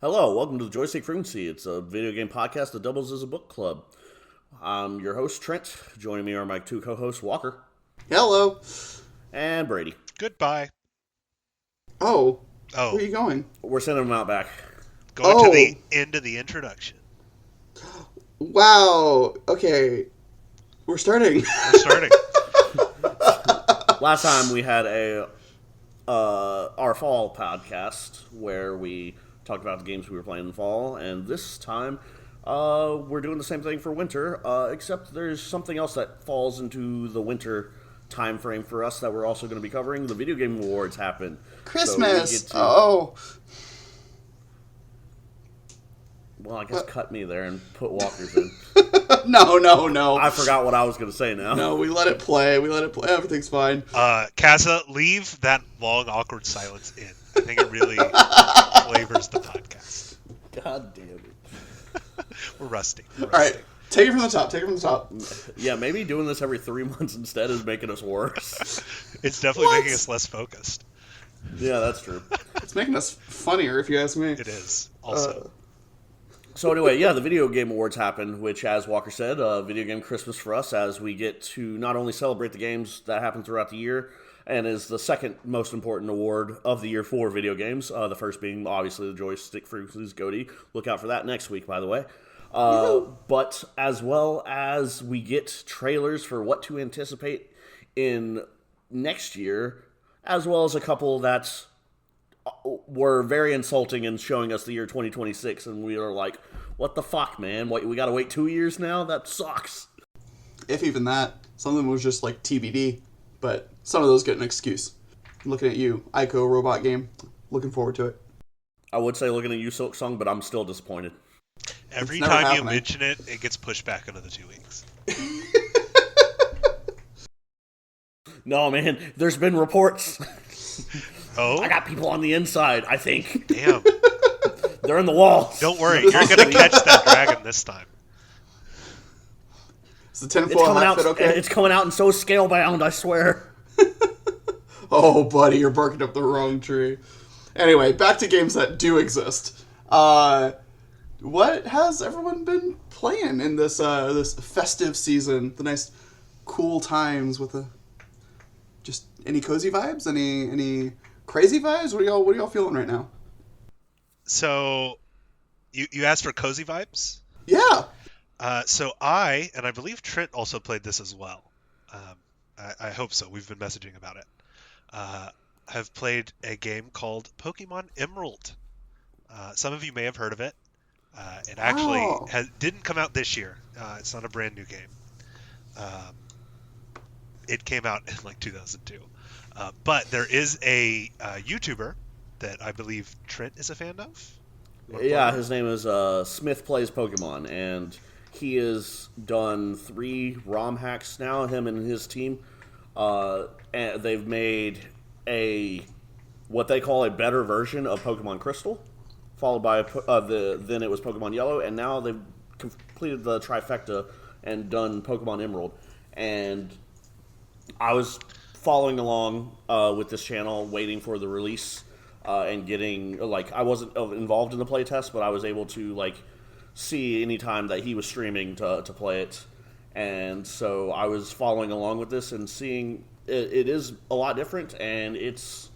Hello, welcome to the Joystick Frequency. It's a video game podcast that doubles as a book club. I'm your host, Trent. Joining me are my two co-hosts, Walker Hello. and Brady. Goodbye. Oh, Oh, where are you going? We're sending them out back. going to the end of the introduction. Wow. Okay. We're starting. We're starting. Last time we had our fall podcast where we talked about the games we were playing in the fall, and this time we're doing the same thing for winter, except there's something else that falls into the winter time frame for us that we're also going to be covering. The video game awards happen. Christmas. Well, I guess cut me there and put Walker's in. No. I forgot what I was going to say now. No, we let it play. Everything's fine. Kazza, leave that long, awkward silence in. I think it really flavors the podcast. God damn it. We're rusty. All right. Take it from the top. Yeah, maybe doing this every 3 months instead is making us worse. It's definitely making us less focused. Yeah, that's true. It's making us funnier, if you ask me. It is, also. So anyway, yeah, the Video Game Awards happened, which, as Walker said, Video Game Christmas for us, as we get to not only celebrate the games that happen throughout the year, and is the second most important award of the year for video games, the first being, obviously, the Joystick Frequency's Goty. Look out for that next week, by the way. But as well as we get trailers for what to anticipate in next year, as well as a couple that were very insulting in showing us the year 2026, and we are like, what the fuck, man? What, we gotta wait 2 years now? That sucks. If even that. Some of them was just like TBD, but some of those get an excuse. Looking at you, Ico robot game. Looking forward to it. I would say looking at you, Silk Song, but I'm still disappointed. Every never time you happening. mention it, it gets pushed back another 2 weeks. No, man, there's been reports. Oh? I got people on the inside, I think. Damn. They're in the walls. Don't worry, you're going to catch that dragon this time. Is the tinfoil outfit okay? It's coming out and so scale-bound, I swear. Oh, buddy, you're barking up the wrong tree. Anyway, back to games that do exist. What has everyone been playing in this this festive season? The nice, cool times with just any cozy vibes, any crazy vibes. What are y'all feeling right now? So, you asked for cozy vibes? Yeah. So I believe Trent also played this as well. I hope so. We've been messaging about it. Have played a game called Pokemon Emerald. Some of you may have heard of it. It actually didn't come out this year. It's not a brand new game. It came out in like 2002. But there is a YouTuber that I believe Trent is a fan of. Yeah, his name is Smith Plays Pokemon, and he has done 3 ROM hacks now, him and his team. And they've made what they call a better version of Pokemon Crystal, followed by then it was Pokemon Yellow, and now they've completed the trifecta and done Pokemon Emerald. And I was following along with this channel, waiting for the release, and getting, I wasn't involved in the playtest, but I was able to, see any time that he was streaming to play it. And so I was following along with this and seeing it is a lot different, and it's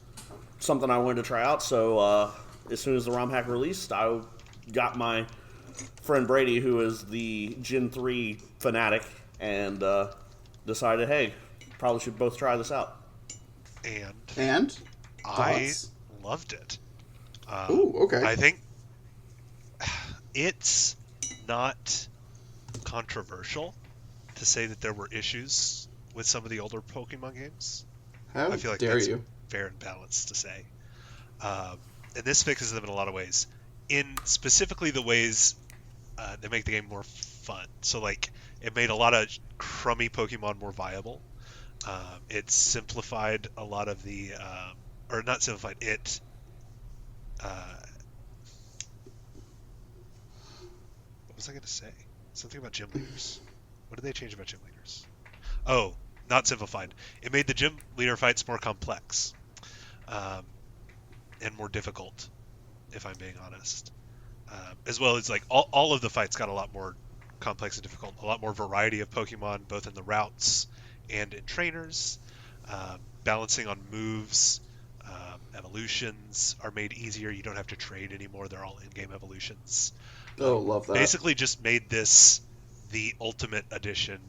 something I wanted to try out. So as soon as the ROM hack released, I got my friend Brady, who is the Gen 3 fanatic, and decided, hey, probably should both try this out. And I loved it. Ooh, okay. I think it's not controversial to say that there were issues with some of the older Pokemon games. How I feel like dare that's you? fair and balanced to say. And this fixes them in a lot of ways. In specifically the ways that make the game more fun. So, it made a lot of crummy Pokemon more viable. It simplified a lot of the... or not simplified, it... what was I going to say? Something about gym leaders. What did they change about gym leaders? Oh, not simplified. It made the gym leader fights more complex and more difficult, if I'm being honest. as well as like all of the fights got a lot more complex and difficult, a lot more variety of Pokemon, both in the routes and in trainers. Balancing on moves, evolutions are made easier. You don't have to trade anymore; they're all in-game evolutions. Oh, love that. Basically, just made this the ultimate edition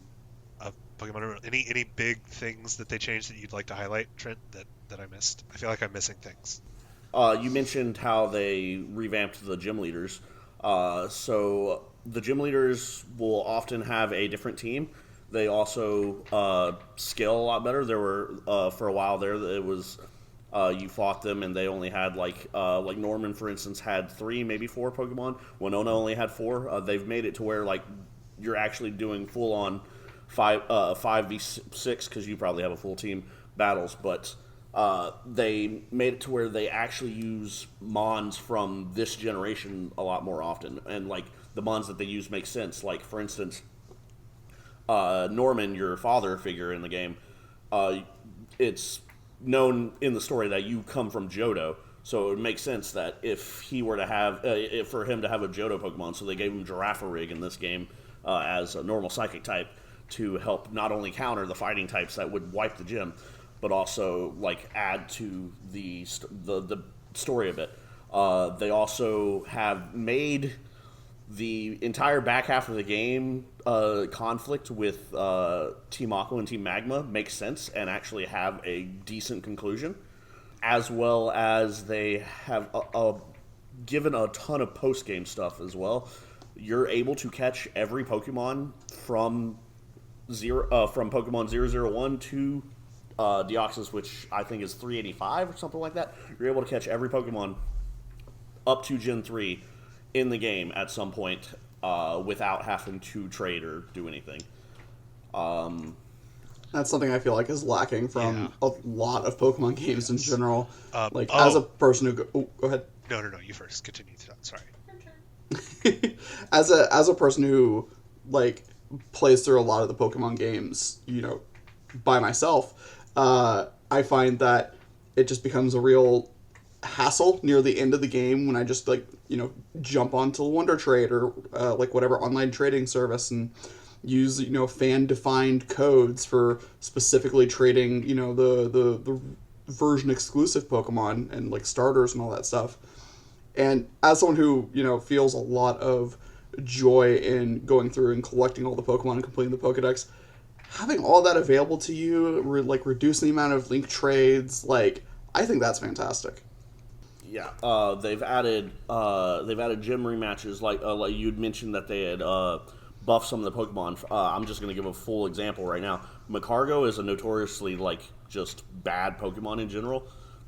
of Pokemon Emerald. Any big things that they changed that you'd like to highlight, Trent, that I missed? I feel like I'm missing things. You mentioned how they revamped the gym leaders. So the gym leaders will often have a different team. They also scale a lot better. There were for a while there it was you fought them and they only had like Norman, for instance, had 3, maybe 4 Pokemon. Winona only had 4. They've made it to where like you're actually doing full on 5v6 because you probably have a full team battles, but they made it to where they actually use Mons from this generation a lot more often, and like the Mons that they use make sense. Like for instance, Norman, your father figure in the game, it's known in the story that you come from Johto, so it would make sense that if he were to have, for him to have a Johto Pokemon, so they gave him Girafarig in this game as a normal Psychic type to help not only counter the fighting types that would wipe the gym, but also like add to the story a bit. They also have made the entire back half of the game conflict with Team Aqua and Team Magma make sense and actually have a decent conclusion, as well as they have given a ton of post-game stuff as well. You're able to catch every Pokemon from Pokemon 001 to Deoxys, which I think is 385 or something like that. You're able to catch every Pokemon up to Gen 3 in the game at some point without having to trade or do anything. That's something I feel like is lacking from a lot of Pokemon games in general. As a person who... go ahead. No, you first. Continue. Sorry. as a person who like plays through a lot of the Pokemon games, by myself, I find that it just becomes a real hassle near the end of the game when I just jump onto Wonder Trade or whatever online trading service and use fan defined codes for specifically trading the version exclusive Pokemon and like starters and all that stuff. And as someone who feels a lot of joy in going through and collecting all the Pokemon and completing the Pokedex, having all that available to you, reducing the amount of link trades, I think that's fantastic. Yeah, they've added gym rematches. Like you'd mentioned that they had buffed some of the Pokemon. I'm just going to give a full example right now. Macargo is a notoriously just bad Pokemon in general.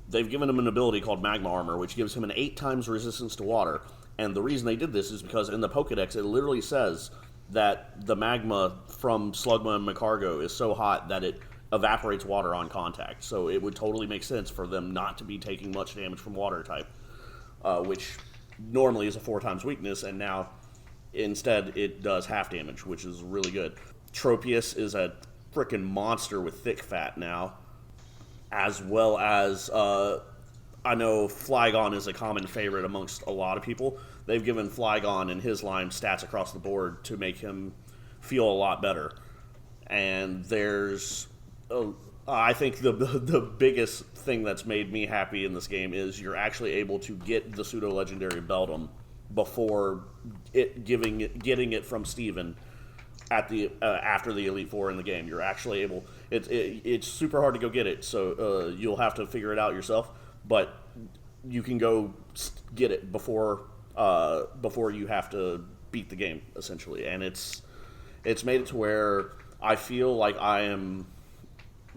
They've given him an ability called Magma Armor, which gives him an 8 times resistance to water. And the reason they did this is because in the Pokedex, it literally says that the magma from Slugma and Macargo is so hot that it evaporates water on contact. So it would totally make sense for them not to be taking much damage from water type, which normally is a 4 times weakness, and now instead it does half damage, which is really good. Tropius is a freaking monster with thick fat now, as well as I know Flygon is a common favorite amongst a lot of people. They've given Flygon and his line stats across the board to make him feel a lot better. And there's, I think the biggest thing that's made me happy in this game is you're actually able to get the pseudo-legendary Beldum before getting it from Steven at the after the Elite Four in the game. You're actually able. It's super hard to go get it, so you'll have to figure it out yourself. But you can go get it before you have to beat the game, essentially. And it's made it to where I feel like I am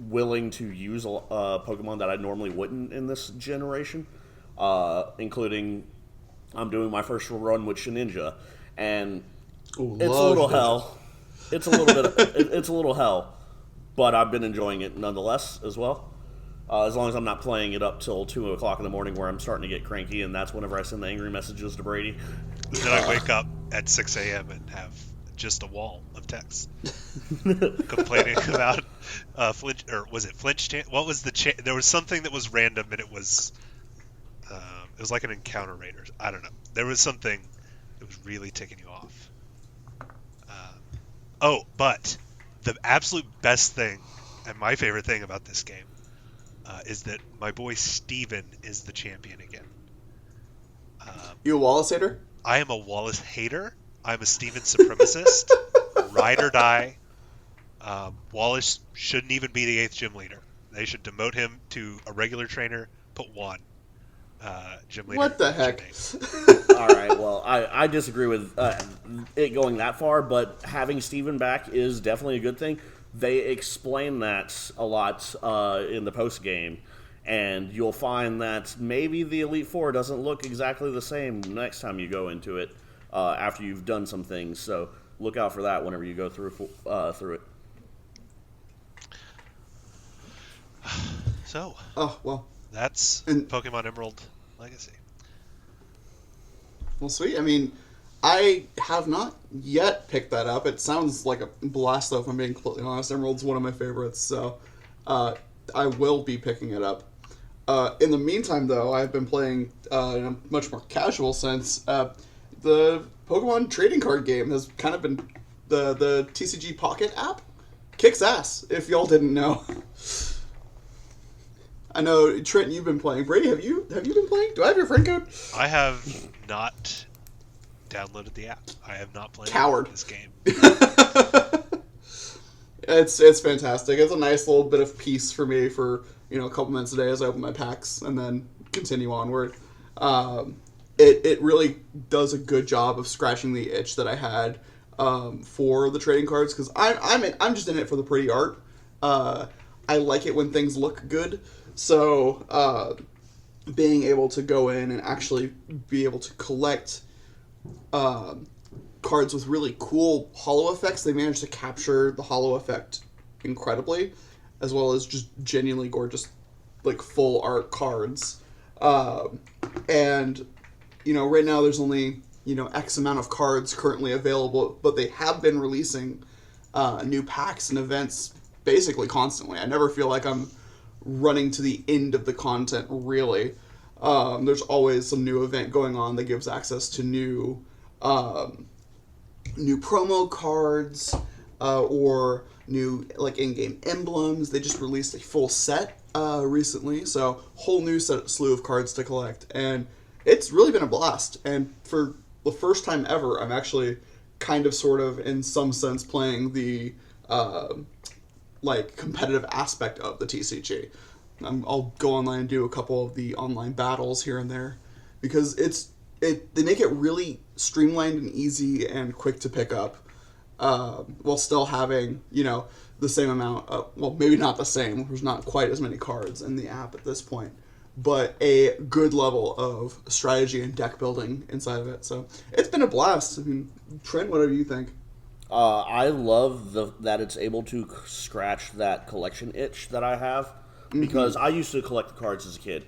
willing to use Pokemon that I normally wouldn't in this generation, including I'm doing my first run with Shedinja, and it's a little hell. It's a little bit. It's a little hell, but I've been enjoying it nonetheless as well. As long as I'm not playing it up till 2 o'clock in the morning where I'm starting to get cranky, and that's whenever I send the angry messages to Brady. Then I wake up at 6 a.m. and have just a wall of text complaining about flinch, or was it flinch? What was the? There was something that was random, and it was like an encounter rate, or I don't know. There was something It was really ticking you off. Oh, but the absolute best thing and my favorite thing about this game is that my boy Steven is the champion again. You a Wallace hater? I am a Wallace hater. I'm a Steven supremacist. Ride or die. Wallace shouldn't even be the 8th gym leader. They should demote him to a regular trainer, put Juan gym leader. What the heck? All right, well, I disagree with it going that far, but having Steven back is definitely a good thing. They explain that a lot in the post game, and you'll find that maybe the Elite Four doesn't look exactly the same next time you go into it after you've done some things. So look out for that whenever you go through it. So, oh well, that's Pokemon Emerald Legacy. Well, sweet. I mean, I have not yet picked that up. It sounds like a blast, though, if I'm being completely honest. Emerald's one of my favorites, so I will be picking it up. In the meantime, though, I've been playing in a much more casual sense. The Pokemon trading card game has kind of been the TCG Pocket app. Kicks ass, if y'all didn't know. I know, Trent, you've been playing. Brady, have you been playing? Do I have your friend code? I have not downloaded the app. I have not played this game. It's fantastic. It's a nice little bit of peace for me for a couple minutes a day as I open my packs and then continue onward. It really does a good job of scratching the itch that I had for the trading cards, because I'm just in it for the pretty art. I like it when things look good. So, being able to go in and actually be able to collect cards with really cool holo effects, they managed to capture the holo effect incredibly, as well as just genuinely gorgeous, like, full art cards. And, right now there's only, X amount of cards currently available, but they have been releasing new packs and events basically constantly. I never feel like I'm running to the end of the content, really. There's always some new event going on that gives access to new promo cards or new in-game emblems. They just released a full set recently, so whole new slew of cards to collect, and it's really been a blast. And for the first time ever, I'm actually kind of sort of in some sense playing the competitive aspect of the TCG. I'll go online and do a couple of the online battles here and there, because they make it really streamlined and easy and quick to pick up, while still having the same amount of, well, maybe not the same, there's not quite as many cards in the app at this point, but a good level of strategy and deck building inside of it. So it's been a blast. I mean, Trent, what do you think? I love that it's able to scratch that collection itch that I have, because I used to collect the cards as a kid,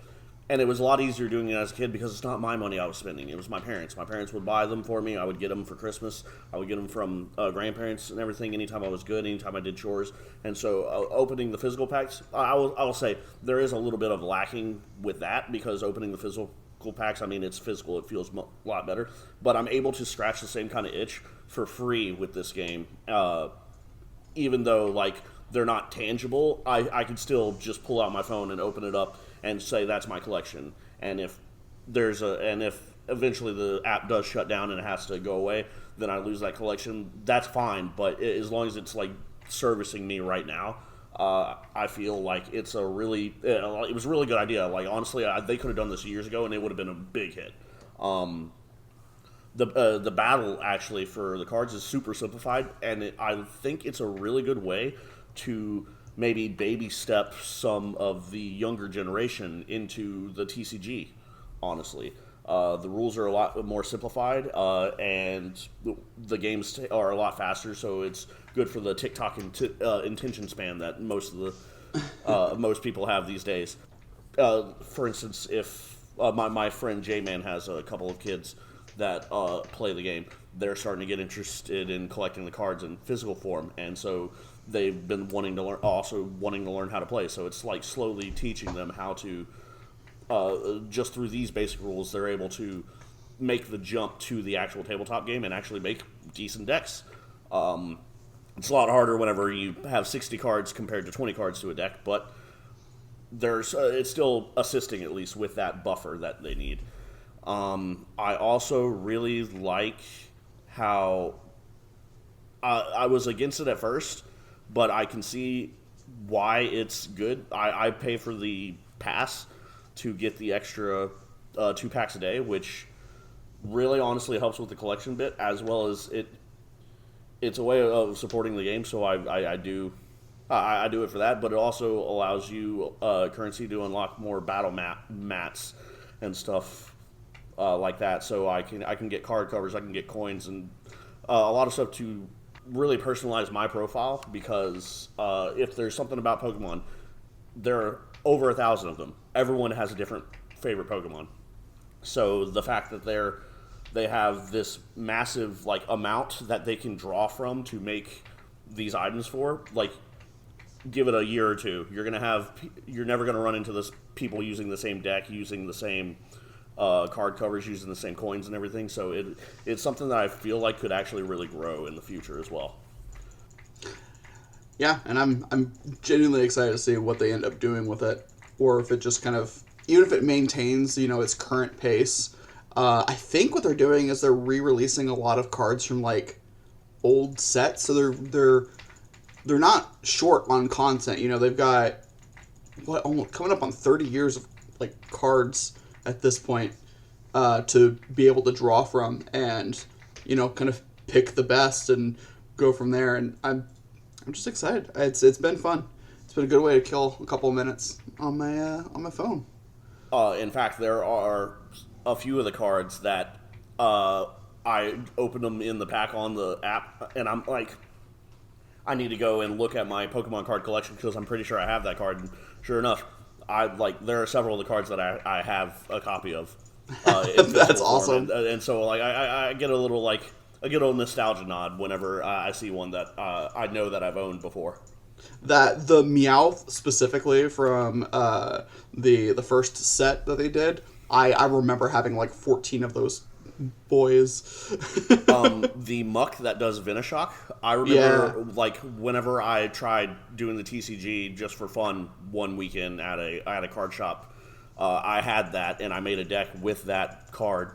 and it was a lot easier doing it as a kid because it's not my money I was spending. It was my parents. My parents would buy them for me. I would get them for Christmas. I would get them from grandparents and everything anytime I was good, anytime I did chores. And so opening the physical packs, I will say there is a little bit of lacking with that, because opening the physical packs, I mean, it's physical, it feels a lot better, but I'm able to scratch the same kind of itch for free with this game, even though they're not tangible. I can still just pull out my phone and open it up and say that's my collection, and if eventually the app does shut down and it has to go away, then I lose that collection. That's fine, but as long as it's servicing me right now, I feel like it was a really good idea. Honestly, they could have done this years ago and it would have been a big hit. The battle actually for the cards is super simplified, and I think it's a really good way to maybe baby step some of the younger generation into the TCG, honestly. The rules are a lot more simplified, and the games are a lot faster, so it's good for the TikTok attention span that most people have these days. For instance, if my friend J-Man has a couple of kids that play the game, they're starting to get interested in collecting the cards in physical form, and so they've been wanting to learn how to play. So it's slowly teaching them how to, just through these basic rules, they're able to make the jump to the actual tabletop game and actually make decent decks. It's a lot harder whenever you have 60 cards compared to 20 cards to a deck, but there's it's still assisting at least with that buffer that they need. I also really like how I was against it at first, but I can see why it's good. I pay for the pass to get the extra 2 packs a day, which really honestly helps with the collection bit, as well as it's a way of supporting the game. So I do it for that, but it also allows you currency to unlock more battle mats and stuff like that. So I can get card covers, I can get coins, and a lot of stuff to really personalize my profile, because if there's something about Pokemon, there are over 1,000 of them. Everyone has a different favorite Pokemon. So the fact that they have this massive like amount that they can draw from to make these items for, like, give it a year or two, you're never gonna run into this people using the same deck, using the same card covers, using the same coins and everything. So it's something that I feel like could actually really grow in the future as well. Yeah, and I'm genuinely excited to see what they end up doing with it, or if it just kind of, even if it maintains, its current pace. I think what they're doing is they're re-releasing a lot of cards from like old sets, so they're not short on content. They've got almost coming up on 30 years of like cards at this point to be able to draw from, and kind of pick the best and go from there. And I'm just excited. It's been fun. It's been a good way to kill a couple of minutes on my phone. In fact, there are a few of the cards that I opened them in the pack on the app, and I'm like, I need to go and look at my Pokemon card collection because I'm pretty sure I have that card. And sure enough, there are several of the cards that I have a copy of. That's awesome. And so like I get a little nostalgia nod whenever I see one that I know that I've owned before. That the Meowth specifically from the first set that they did, I remember having like 14 of those boys. The Muck that does Venoshock, I remember like whenever I tried doing the TCG just for fun one weekend at a card shop, I had that and I made a deck with that card.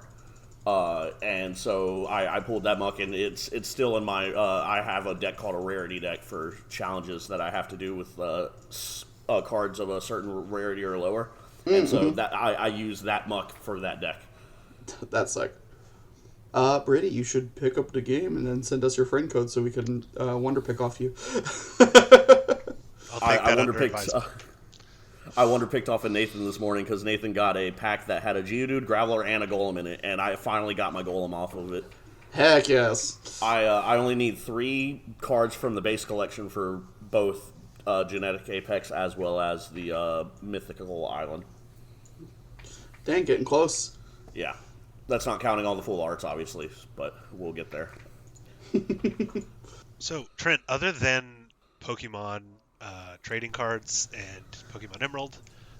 And so I pulled that Muck, and it's still in my I have a deck called a rarity deck for challenges that I have to do with cards of a certain rarity or lower. And so that I use that Muck for that deck. That's sick. Brady, you should pick up the game and then send us your friend code so we can wonder pick off you. I'll take that under advisement. I wonder picked off of Nathan this morning because Nathan got a pack that had a Geodude, Graveler, and a Golem in it, and I finally got my Golem off of it. Heck yes. I only need 3 cards from the base collection for both Genetic Apex as well as the Mythical Island. Dang, getting close. Yeah. That's not counting all the full arts, obviously, but we'll get there. So, Trent, other than Pokemon trading cards and Pokemon Emerald,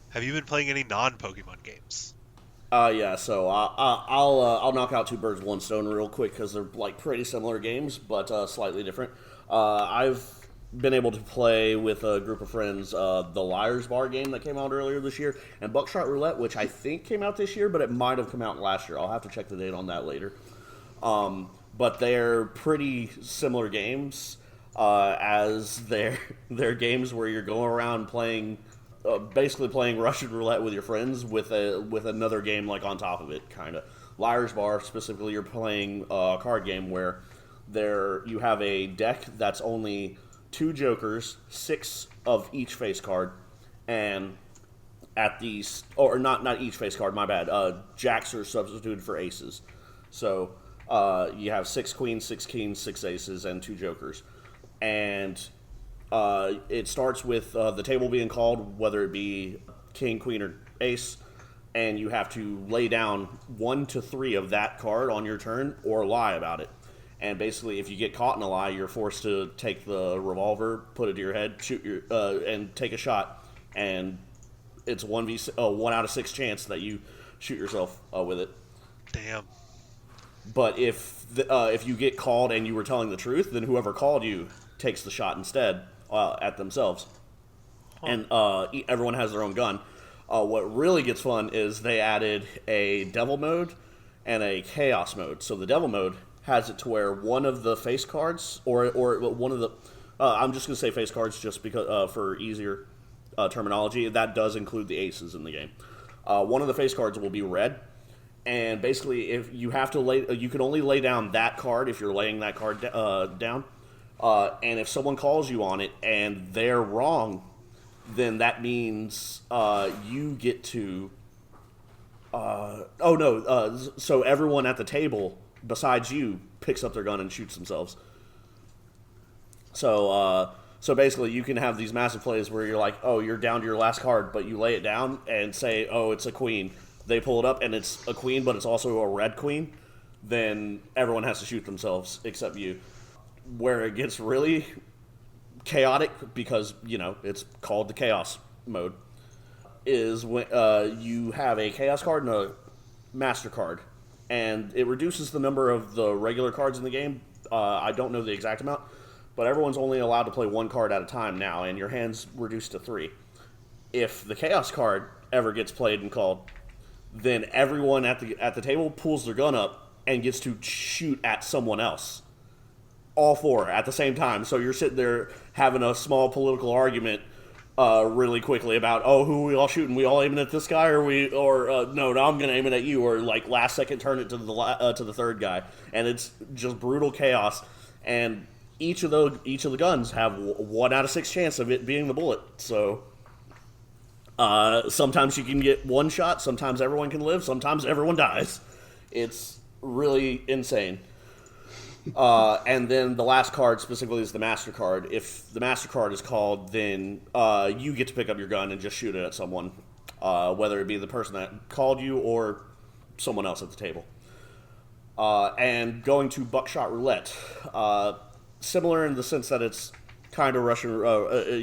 have you been playing any non-Pokemon games? Yeah. So I'll knock out 2 birds, 1 stone real quick because they're like pretty similar games, but slightly different. I've been able to play with a group of friends the Liar's Bar game that came out earlier this year, and Buckshot Roulette, which I think came out this year, but it might have come out last year. I'll have to check the date on that later. But they're pretty similar games. As they're games where you're going around playing, basically playing Russian roulette with your friends with another game like on top of it, kind of. Liar's Bar specifically, you're playing a card game where you have a deck that's only 2 jokers, 6 of each face card, and at these, or not each face card, my bad. Jacks are substituted for aces, so you have 6 queens, 6 kings, 6 aces, and 2 jokers. And it starts with the table being called, whether it be king, queen, or ace, and you have to lay down 1 to 3 of that card on your turn or lie about it. And basically, if you get caught in a lie, you're forced to take the revolver, put it to your head, shoot and take a shot. And it's 1 out of 6 chance that you shoot yourself with it. Damn. But if you get called and you were telling the truth, then whoever called you takes the shot instead at themselves. And everyone has their own gun. What really gets fun is they added a devil mode and a chaos mode. So the devil mode has it to where one of the face cards, or one of the, I'm just going to say face cards just because for easier terminology, that does include the aces in the game. One of the face cards will be red, and basically, if you have to you can only lay down that card if you're laying that card down. And if someone calls you on it and they're wrong, then that means you get to. So everyone at the table besides you picks up their gun and shoots themselves. So basically, you can have these massive plays where you're like, oh, you're down to your last card, but you lay it down and say, oh, it's a queen. They pull it up and it's a queen, but it's also a red queen. Then everyone has to shoot themselves except you. Where it gets really chaotic, because it's called the chaos mode, is when you have a chaos card and a master card, and it reduces the number of the regular cards in the game. I don't know the exact amount, but everyone's only allowed to play one card at a time now, and your hand's reduced to 3. If the chaos card ever gets played and called, then everyone at the table pulls their gun up and gets to shoot at someone else. All 4 at the same time. So you're sitting there having a small political argument really quickly about, oh, who are we all shooting? We all aiming at this guy, or no, I'm gonna aim it at you, or like last second turn it to the third guy, and it's just brutal chaos. And each of the guns have 1 out of 6 chance of it being the bullet. So sometimes you can get one shot, sometimes everyone can live, sometimes everyone dies. It's really insane. And then the last card specifically is the master card. If the master card is called, then you get to pick up your gun and just shoot it at someone, whether it be the person that called you or someone else at the table. And going to buckshot roulette, similar in the sense that it's kind of Russian.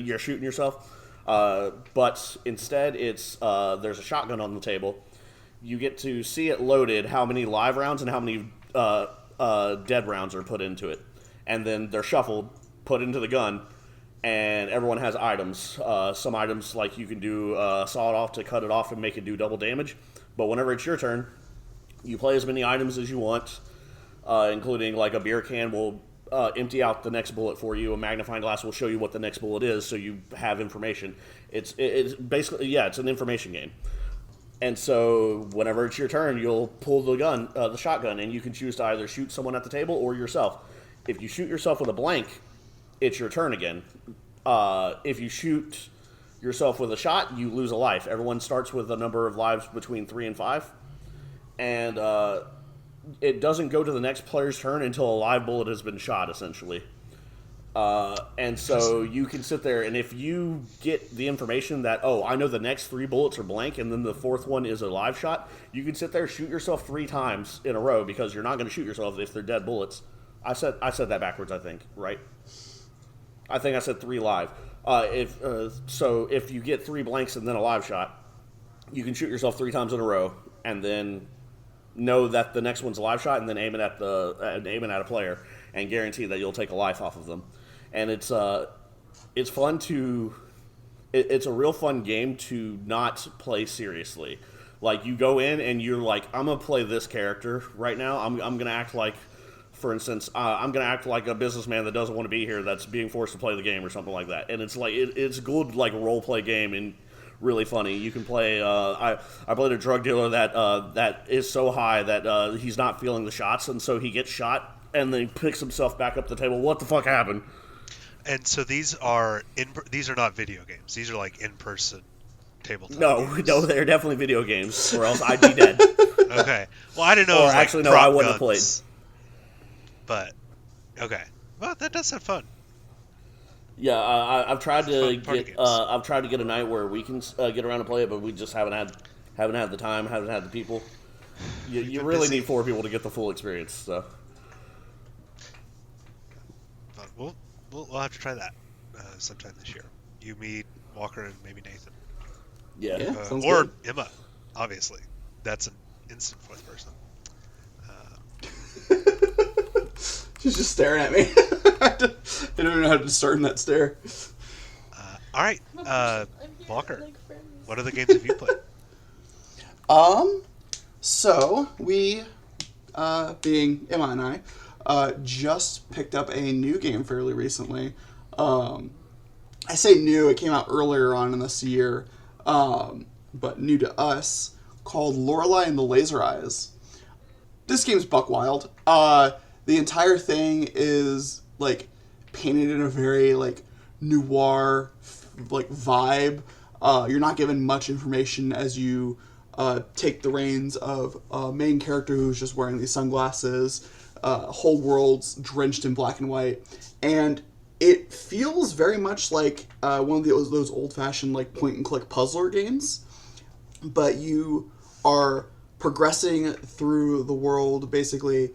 You're shooting yourself, but instead it's there's a shotgun on the table. You get to see it loaded, how many live rounds and how many dead rounds are put into it, and then they're shuffled, put into the gun, and everyone has items. Some items, like you can do saw it off to cut it off and make it do double damage, but whenever it's your turn, you play as many items as you want, including like a beer can will empty out the next bullet for you, a magnifying glass will show you what the next bullet is, so you have information. It's basically, it's an information game. And so whenever it's your turn, you'll pull the shotgun, and you can choose to either shoot someone at the table or yourself. If you shoot yourself with a blank, it's your turn again. If you shoot yourself with a shot, you lose a life. Everyone starts with a number of lives between 3 and 5. And it doesn't go to the next player's turn until a live bullet has been shot, essentially. And so you can sit there, and if you get the information that, oh, I know the next 3 bullets are blank, and then the 4th one is a live shot, you can sit there, shoot yourself 3 times in a row, because you're not going to shoot yourself if they're dead bullets. I said that backwards, I think, right? I think I said 3 live. So if you get 3 blanks and then a live shot, you can shoot yourself 3 times in a row, and then know that the next one's a live shot, and then aim it at a player, and guarantee that you'll take a life off of them. And it's fun to, it's a real fun game to not play seriously. Like, you go in and you're like, I'm gonna play this character right now. I'm gonna act like, for instance, I'm gonna act like a businessman that doesn't want to be here, that's being forced to play the game or something like that. And it's like it's a good like role play game and really funny. You can play. I played a drug dealer that is so high that he's not feeling the shots, and so he gets shot and then picks himself back up the table. What the fuck happened? And so these are not video games. These are like in-person tabletop games. No, they're definitely video games, or else I'd be dead. Okay. Well, I didn't know. Or actually, no, I wouldn't have played. But okay, well, that does sound fun. Yeah, I've tried to get a night where we can get around and play it, but we just haven't had the time, haven't had the people. You really need 4 people to get the full experience. So. But we'll have to try that sometime this year. You, me, Walker, and maybe Nathan. Yeah, or good. Emma, obviously. That's an instant 4th person. She's just staring at me. I don't know how to discern that stare. All right, Walker, what other games have you played? So we, being Emma and I, just picked up a new game fairly recently. I say new, it came out earlier on in this year, but new to us, called Lorelei and the Laser Eyes. This game's buck wild. The entire thing is, like, painted in a very, like, noir, like, vibe. You're not given much information as you take the reins of a main character who's just wearing these sunglasses. Whole world's drenched in black and white. And it feels very much like one of those old-fashioned, like, point-and-click puzzler games. But you are progressing through the world, basically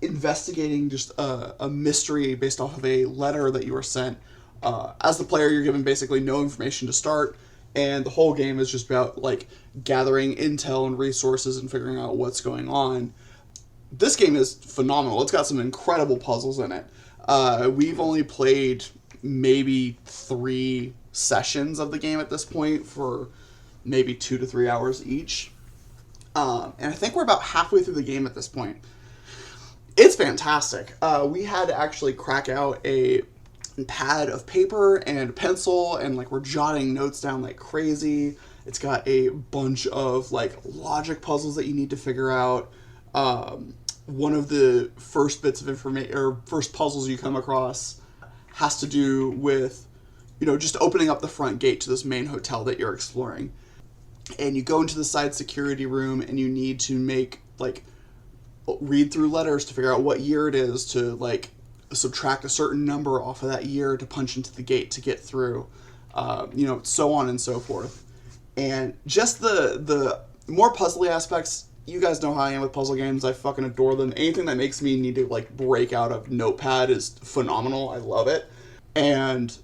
investigating just a mystery based off of a letter that you were sent. As the player, you're given basically no information to start, and the whole game is just about, like, gathering intel and resources and figuring out what's going on. This game is phenomenal. It's got some incredible puzzles in it. We've only played maybe 3 sessions of the game at this point for maybe 2 to 3 hours each. And I think we're about halfway through the game at this point. It's fantastic. We had to actually crack out a pad of paper and a pencil, and, like, we're jotting notes down like crazy. It's got a bunch of, like, logic puzzles that you need to figure out. One of the first bits of information, or first puzzles you come across, has to do with, just opening up the front gate to this main hotel that you're exploring. And you go into the side security room, and you need to read through letters to figure out what year it is, to, like, subtract a certain number off of that year to punch into the gate to get through, so on and so forth. And just the more puzzly aspects, you guys know how I am with puzzle games. I fucking adore them. Anything that makes me need to, like, break out of Notepad is phenomenal. I love it. And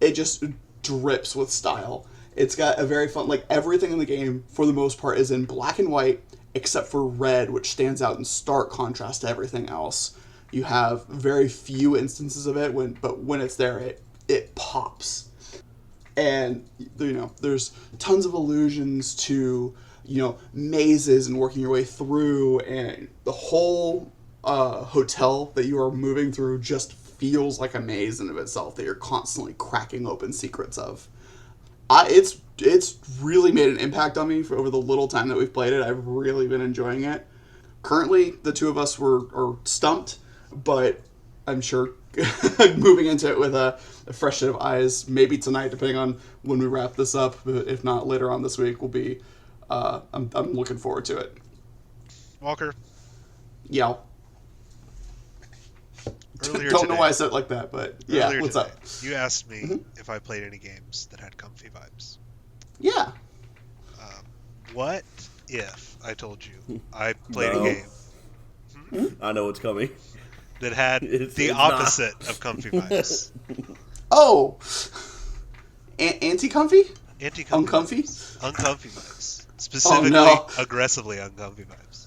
it just drips with style. It's got a very fun, like, everything in the game, for the most part, is in black and white, except for red, which stands out in stark contrast to everything else. You have very few instances of it, but when it's there, it pops. And, there's tons of allusions to, mazes and working your way through, and the whole hotel that you are moving through just feels like a maze in of itself that you're constantly cracking open secrets of. It's really made an impact on me over the little time that we've played it. I've really been enjoying it. Currently, the two of us are stumped, but I'm sure moving into it with a fresh set of eyes, maybe tonight, depending on when we wrap this up, but if not later on this week, will be. I'm looking forward to it. Walker. Yeah. Don't know why I said it like that, but yeah. What's up? You asked me if I played any games that had comfy vibes. Yeah. What if I told you I played a game? I know what's coming. That had the opposite of comfy vibes. Oh, anti-comfy? Anti-comfy. Uncomfy? Vibes. Uncomfy vibes. Specifically, aggressively uncomfy vibes.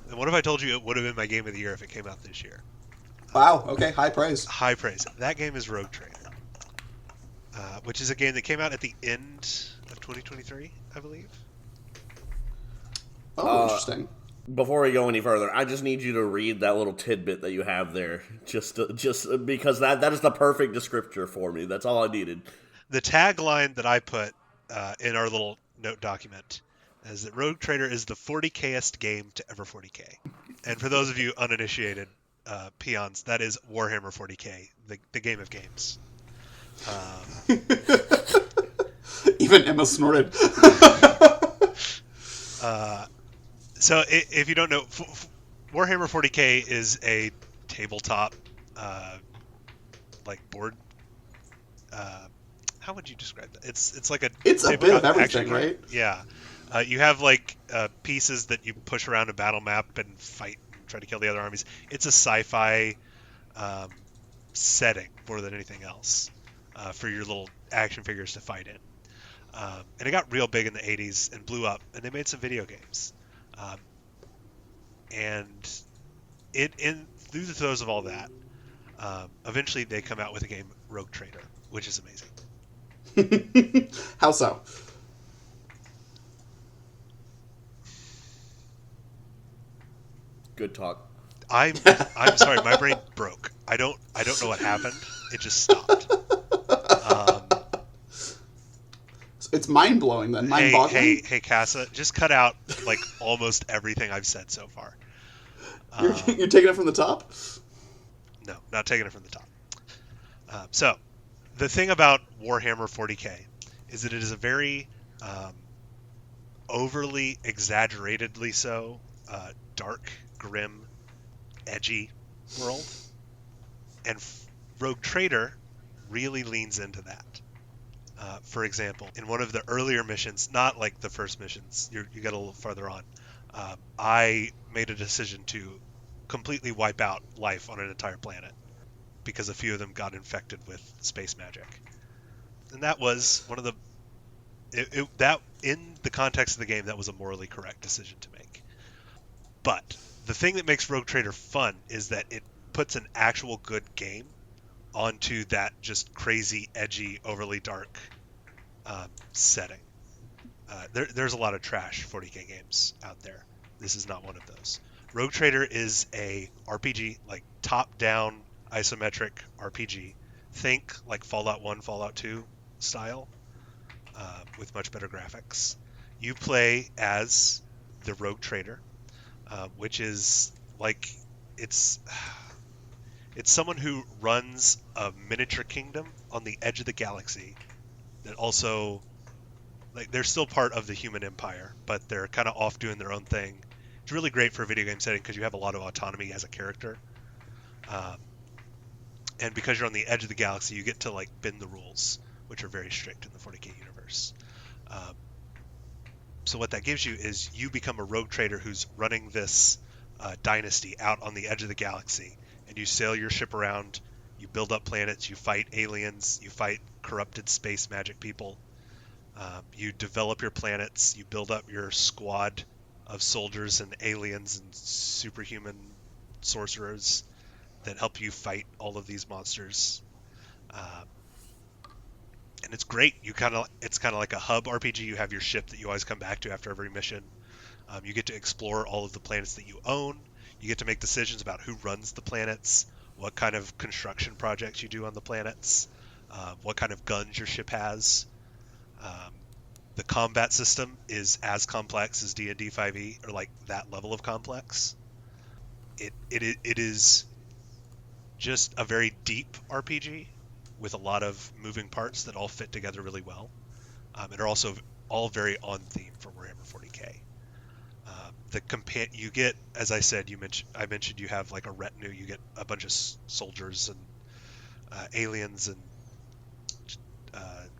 And what if I told you it would have been my game of the year if it came out this year? Wow, okay, high praise. High praise. That game is Rogue Trader, which is a game that came out at the end of 2023, I believe. Oh, interesting. Before we go any further, I just need you to read that little tidbit that you have there, just because that is the perfect descriptor for me. That's all I needed. The tagline that I put in our little note document is that Rogue Trader is the 40Kest game to ever 40K. And for those of you uninitiated peons, that is Warhammer 40K, the game of games. Even Emma snorted. So if you don't know, Warhammer 40K is a tabletop, like board. How would you describe that? It's like it's a bit of everything, right? Yeah. You have like pieces that you push around a battle map and fight and try to kill the other armies. It's a sci-fi setting more than anything else for your little action figures to fight in. And it got real big in the 80s and blew up, and they made some video games. And through the throes of all that, eventually they come out with a game, Rogue Trader, which is amazing. How so? Good talk. I'm sorry, my brain broke. I don't know what happened. It just stopped. It's mind blowing then. Mind boggling. Hey, Casa, just cut out like almost everything I've said so far. You're taking it from the top? No, not taking it from the top. So, the thing about Warhammer 40k is that it is a very overly, exaggeratedly so, dark, grim, edgy world. And Rogue Trader really leans into that. For example, in one of the earlier missions, not like the first missions, you got a little farther on, I made a decision to completely wipe out life on an entire planet because a few of them got infected with space magic. And that was one of the... that in the context of the game, that was a morally correct decision to make. But the thing that makes Rogue Trader fun is that it puts an actual good game onto that just crazy, edgy, overly dark setting. There's a lot of trash 40k games out there. This is not one of those. Rogue Trader is a RPG, like top-down isometric RPG. Think like Fallout 1, Fallout 2 style, with much better graphics. You play as the Rogue Trader, which is like it's someone who runs a miniature kingdom on the edge of the galaxy that also, like, they're still part of the human empire, but they're kind of off doing their own thing. It's really great for a video game setting because you have a lot of autonomy as a character. And because you're on the edge of the galaxy, you get to, like, bend the rules, which are very strict in the 40k universe. So what that gives you is you become a rogue trader who's running this dynasty out on the edge of the galaxy, and you sail your ship around, you build up planets, you fight aliens, you fight corrupted space magic people, you develop your planets, you build up your squad of soldiers and aliens and superhuman sorcerers that help you fight all of these monsters. And it's great. It's kind of like a hub RPG. You have your ship that you always come back to after every mission. You get to explore all of the planets that you own. You get to make decisions about who runs the planets, what kind of construction projects you do on the planets, what kind of guns your ship has. The combat system is as complex as D&D 5e, or like that level of complex. It is just a very deep RPG with a lot of moving parts that all fit together really well, and are also all very on theme for Warhammer 40k. You get, as I said, I mentioned you have like a retinue. You get a bunch of soldiers and aliens and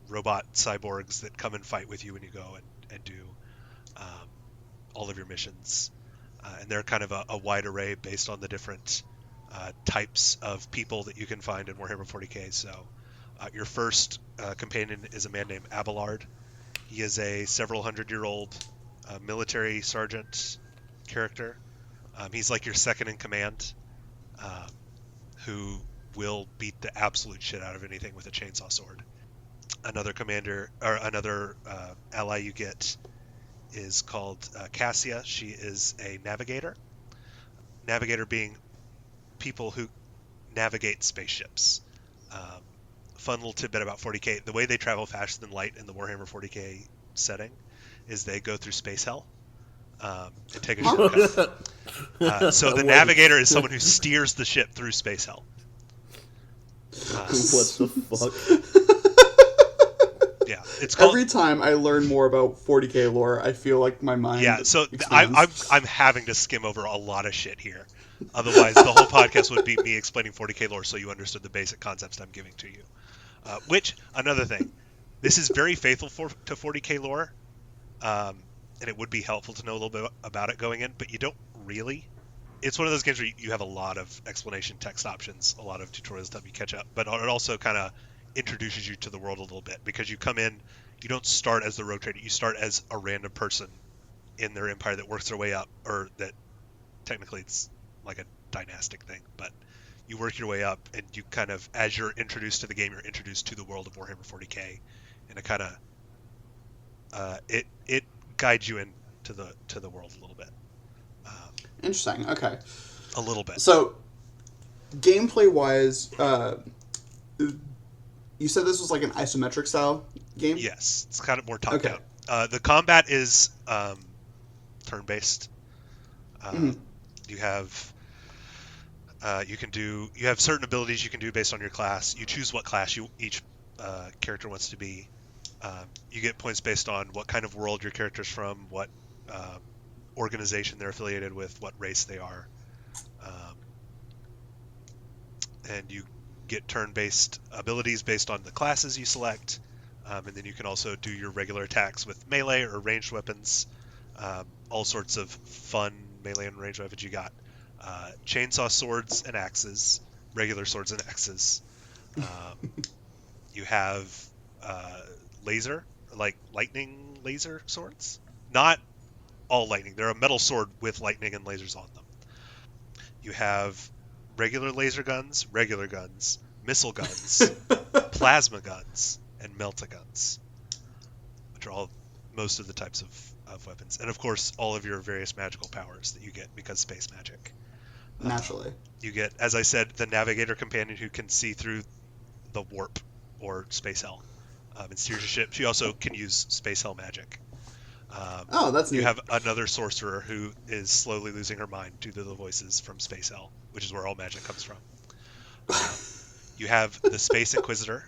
robot cyborgs that come and fight with you when you go and do all of your missions. And they're kind of a wide array based on the different types of people that you can find in Warhammer 40k. So your first companion is a man named Abelard. He is a several hundred-year-old military sergeant character. He's like your second in command, who will beat the absolute shit out of anything with a chainsaw sword. Another ally you get is called Cassia. She is a navigator. Navigator being people who navigate spaceships. Fun little tidbit about 40k: the way they travel faster than light in the Warhammer 40k setting is they go through space hell and take a shortcut. So the navigator is someone who steers the ship through space hell. What the fuck? Yeah, it's called... Every time I learn more about 40k lore, I feel like my mind. Yeah, so expands. I'm having to skim over a lot of shit here. Otherwise, the whole podcast would be me explaining 40k lore so you understood the basic concepts I'm giving to you. Which, another thing, this is very faithful to 40k lore, and it would be helpful to know a little bit about it going in, but you don't really. It's one of those games where you have a lot of explanation text options, a lot of tutorials to help you catch up, but it also kind of introduces you to the world a little bit, because you come in, you don't start as the rogue trader, you start as a random person in their empire that works their way up, or that technically it's like a dynastic thing, but you work your way up, and you kind of, as you're introduced to the game, you're introduced to the world of Warhammer 40k, and it kind of it guides you into the world a little bit. Interesting. Okay. A little bit. So, gameplay wise, you said this was like an isometric style game? Yes, it's kind of more top down. The combat is turn based. You have you have certain abilities you can do based on your class. You choose what class each character wants to be. You get points based on what kind of world your character's from, what organization they're affiliated with, what race they are, and you get turn-based abilities based on the classes you select, and then you can also do your regular attacks with melee or ranged weapons. All sorts of fun melee and ranged weapons. You got chainsaw swords and axes, regular swords and axes. You have laser, like lightning laser swords. Not all lightning. They're a metal sword with lightning and lasers on them. You have regular laser guns, missile guns, plasma guns, and melta-guns, which are all most of the types of weapons. And of course, all of your various magical powers that you get because space magic. Naturally. You get, as I said, the navigator companion who can see through the warp or space hell and steers your ship. She also can use space hell magic. That's neat. You have another sorcerer who is slowly losing her mind due to the voices from space hell, which is where all magic comes from. You have the Space Inquisitor,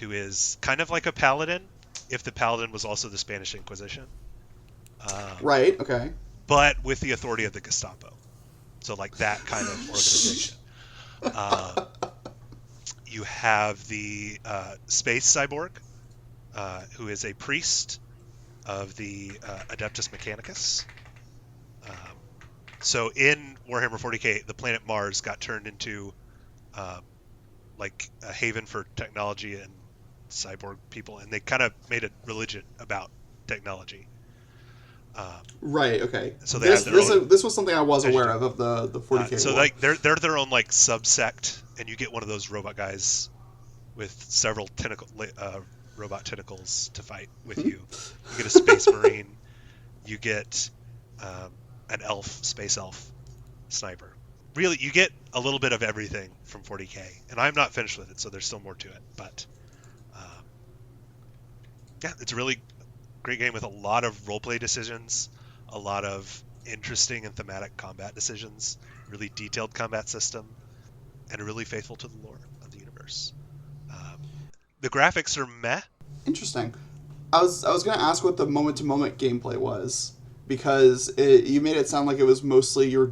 who is kind of like a paladin, if the paladin was also the Spanish Inquisition. Right, okay. But with the authority of the Gestapo. So like that kind of organization. You have the Space Cyborg, who is a priest of the Adeptus Mechanicus. So in Warhammer 40k, the planet Mars got turned into like a haven for technology and cyborg people, and they kind of made a religion about technology. Right. Okay. So they this was something I was aware of the 40k. So war. like they're their own like subsect, and you get one of those robot guys with several robot tentacles to fight with you. You get a space marine. You get an space elf sniper. Really, you get a little bit of everything from 40k, and I'm not finished with it, so there's still more to it. But yeah, it's a really great game with a lot of roleplay decisions, a lot of interesting and thematic combat decisions, really detailed combat system, and really faithful to the lore of the universe. The graphics are meh. Interesting. I was going to ask what the moment-to-moment gameplay was, because you made it sound like it was mostly Are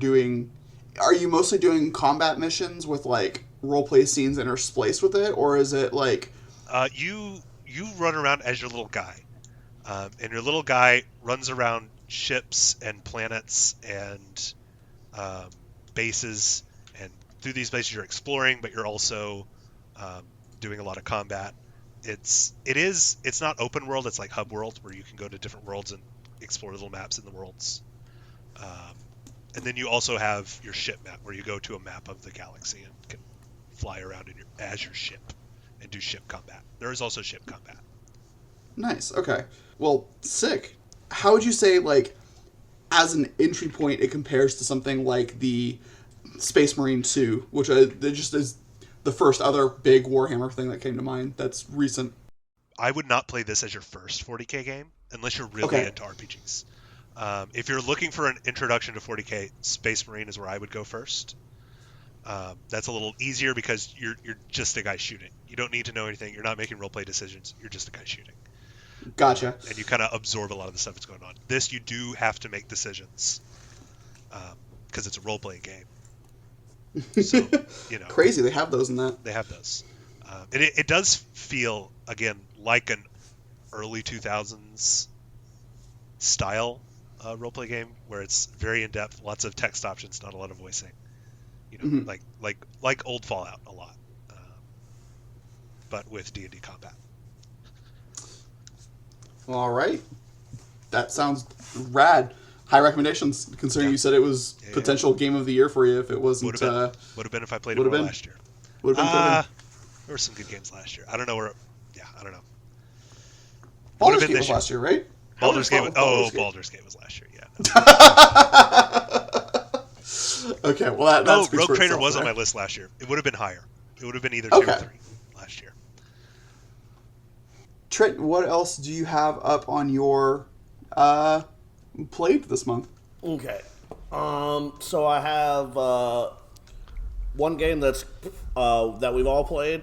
you mostly doing combat missions with like roleplay scenes interspliced with it, or is it like you run around as your little guy, and your little guy runs around ships and planets and bases, and through these bases you're exploring, but you're also doing a lot of combat. It's not open world. It's like hub world, where you can go to different worlds and explore little maps in the worlds. And then you also have your ship map, where you go to a map of the galaxy and can fly around as your ship and do ship combat. There is also ship combat. Nice. Okay. Well, sick. How would you say, like, as an entry point, it compares to something like the Space Marine 2, which just is the first other big Warhammer thing that came to mind that's recent? I would not play this as your first 40k game unless you're really into RPGs. If you're looking for an introduction to 40k, Space Marine is where I would go first. That's a little easier because you're just a guy shooting. You don't need to know anything. You're not making roleplay decisions. You're just a guy shooting. Gotcha. And you kind of absorb a lot of the stuff that's going on. This, you do have to make decisions because it's a role-playing game. So, Crazy, they have those in that. They have those. And it does feel, again, like an early 2000s style roleplay game, where it's very in-depth, lots of text options, not a lot of voicing. Like old Fallout a lot, but with D&D combat. All right. That sounds rad. High recommendations, considering you said it was potential game of the year for you if it wasn't. Would have been if I played it more last year. Would have been. There were some good games last year. I don't know where. Yeah, I don't know. Baldur's Gate was last year, right? Baldur's Gate was last year. Yeah. Okay, well that's Rogue Trader was on my list last year. It would have been higher. It would have been either 2 or 3 last year. Trent, what else do you have up on your played this month? Okay. So I have one game that's that we've all played,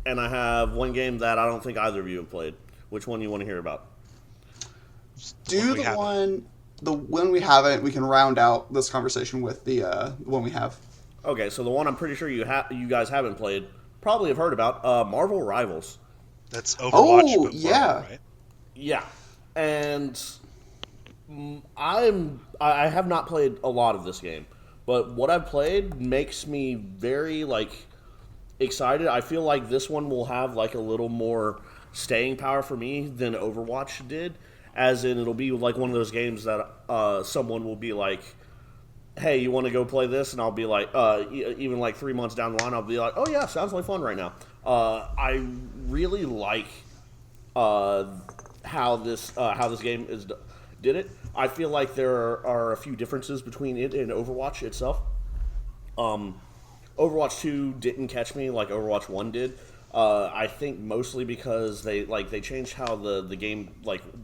and I have one game that I don't think either of you have played. Which one do you want to hear about? Do the one we haven't. We can round out this conversation with the one we have. Okay, so the one I'm pretty sure you guys haven't played, probably have heard about, Marvel Rivals. That's Overwatch. Oh, yeah. Marvel, right? Yeah, and I have not played a lot of this game, but what I've played makes me very excited. I feel like this one will have a little more staying power for me than Overwatch did, as in it'll be one of those games that someone will be like, hey, you want to go play this? And I'll be like, even 3 months down the line, I'll be like, oh yeah, sounds like fun right now. I really like how this game did it. I feel like there are a few differences between it and Overwatch itself. Overwatch 2 didn't catch me like Overwatch 1 did. I think mostly because they changed how the game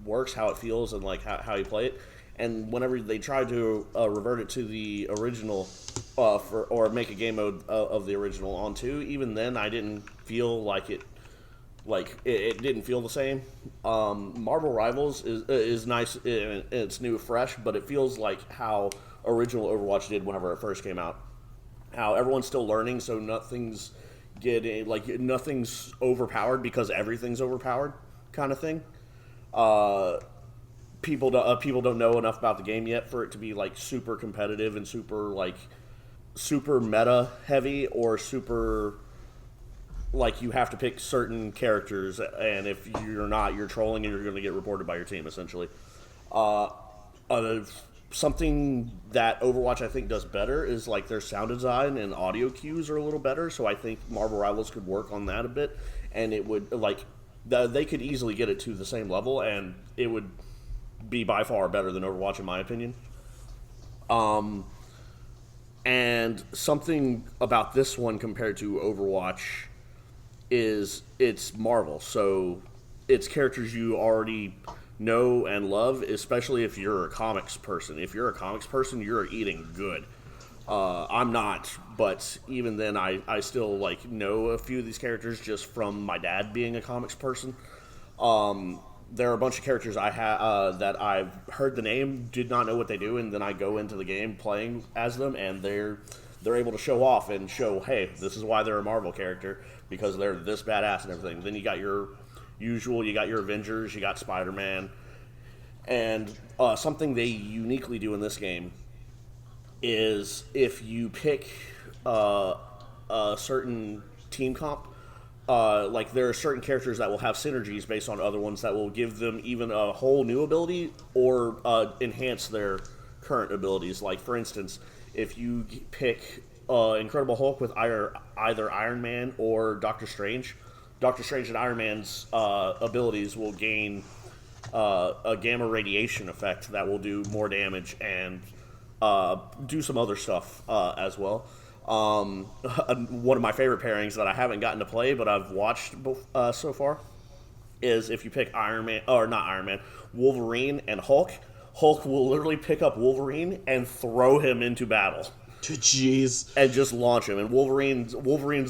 works, how it feels, and how you play it. And whenever they tried to revert it to the original, or make a game mode of the original on 2, even then I didn't feel like it. It didn't feel the same. Marvel Rivals is nice. It's new, fresh, but it feels like how original Overwatch did whenever it first came out. How everyone's still learning, so nothing's overpowered because everything's overpowered, kind of thing. People don't know enough about the game yet for it to be super competitive and super meta heavy, or super you have to pick certain characters, and if you're not, you're trolling and you're going to get reported by your team, essentially. Something that Overwatch I think does better is their sound design and audio cues are a little better, so I think Marvel Rivals could work on that a bit, and it would they could easily get it to the same level, and it would be by far better than Overwatch in my opinion. And something about this one compared to Overwatch is it's Marvel, so it's characters you already know and love, especially if you're a comics person. If you're a comics person, you're eating good. I'm not, but even then, I still know a few of these characters just from my dad being a comics person. There are a bunch of characters I have that I've heard the name, did not know what they do, and then I go into the game playing as them, and they're able to show off and show, hey, this is why they're a Marvel character, because they're this badass and everything. Then you got your usual, you got your Avengers, you got Spider-Man, and something they uniquely do in this game is if you pick a certain team comp, there are certain characters that will have synergies based on other ones that will give them even a whole new ability or enhance their current abilities. For instance, if you pick Incredible Hulk with either Iron Man or Doctor Strange and Iron Man's abilities will gain a gamma radiation effect that will do more damage and do some other stuff as well. One of my favorite pairings that I haven't gotten to play, but I've watched so far, is if you pick Wolverine and Hulk. Hulk will literally pick up Wolverine and throw him into battle. Jeez. And just launch him. And Wolverine's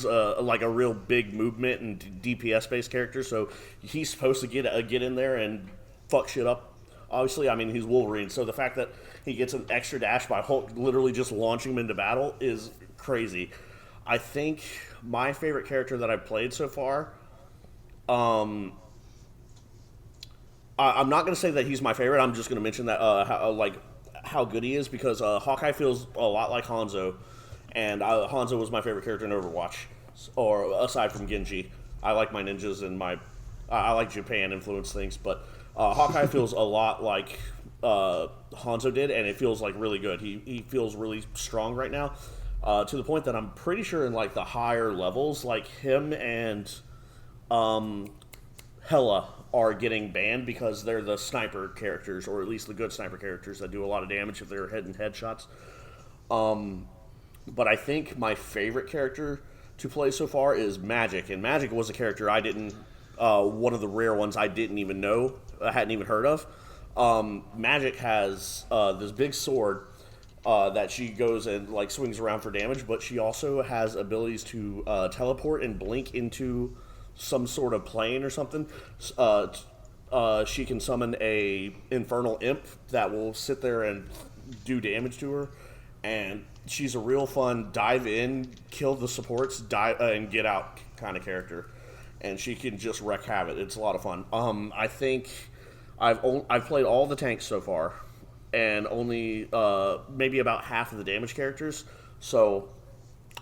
a real big movement and DPS based character, so he's supposed to get in there and fuck shit up. Obviously, I mean, he's Wolverine, so the fact that he gets an extra dash by Hulk literally just launching him into battle is crazy. I think my favorite character that I've played so far, I'm not going to say that he's my favorite. I'm just going to mention that how good he is, because Hawkeye feels a lot like Hanzo, and Hanzo was my favorite character in Overwatch, or aside from Genji. I like my ninjas and I like Japan influenced things, but Hawkeye feels a lot like Hanzo did, and it feels like really good. He feels really strong right now, to the point that I'm pretty sure in like the higher levels, like him and Hella are getting banned because they're the sniper characters, or at least the good sniper characters that do a lot of damage if they're hitting headshots. But I think my favorite character to play so far is Magic, and Magic was a character I didn't, one of the rare ones I didn't even know, I hadn't even heard of. Magic has this big sword that she goes and like swings around for damage, but she also has abilities to teleport and blink into some sort of plane or something. She can summon a infernal imp that will sit there and do damage to her, and she's a real fun dive in, kill the supports, dive and get out kind of character, and she can just wreak havoc. It's a lot of fun. I think I've played all the tanks so far, and only maybe about half of the damage characters. So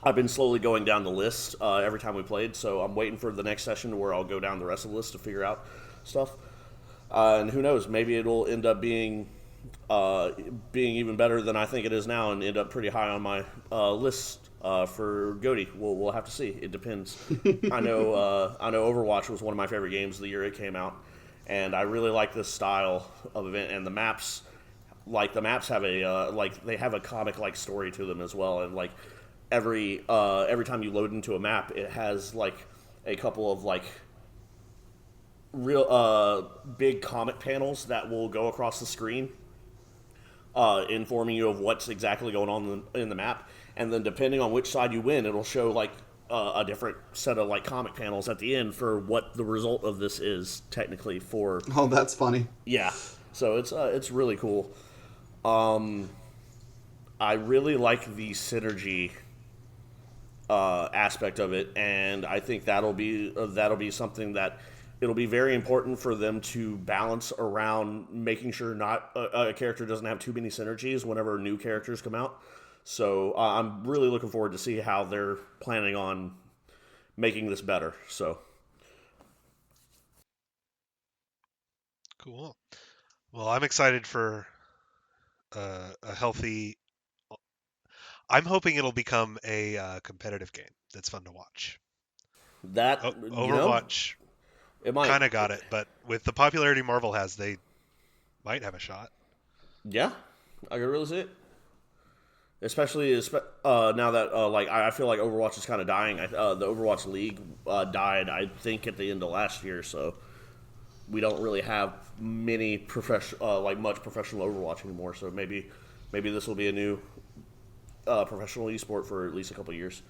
I've been slowly going down the list every time we played. So I'm waiting for the next session where I'll go down the rest of the list to figure out stuff. And who knows? Maybe it'll end up being even better than I think it is now, and end up pretty high on my list for Goty. We'll have to see. It depends. I know Overwatch was one of my favorite games the year it came out, and I really like this style of event. And the maps, have they have a comic like story to them as well. And like every time you load into a map, it has like a couple of like real big comic panels that will go across the screen, informing you of what's exactly going on in the map. And then depending on which side you win, it'll show like a different set of like comic panels at the end for what the result of this is technically for. Oh, that's funny. Yeah, so it's really cool. I really like the synergy aspect of it, and I think that'll be something that it'll be very important for them to balance around making sure not a character doesn't have too many synergies whenever new characters come out. So I'm really looking forward to see how they're planning on making this better. So Cool. Well, I'm excited for a healthy. I'm hoping it'll become a competitive game that's fun to watch. that Overwatch it might. kind of got it, but with the popularity Marvel has, they might have a shot. Yeah, I could really see it. Especially now that I feel like Overwatch is kind of dying. The Overwatch League died, I think, at the end of last year, so we don't really have many much professional Overwatch anymore. So maybe this will be a new professional esport for at least a couple of years.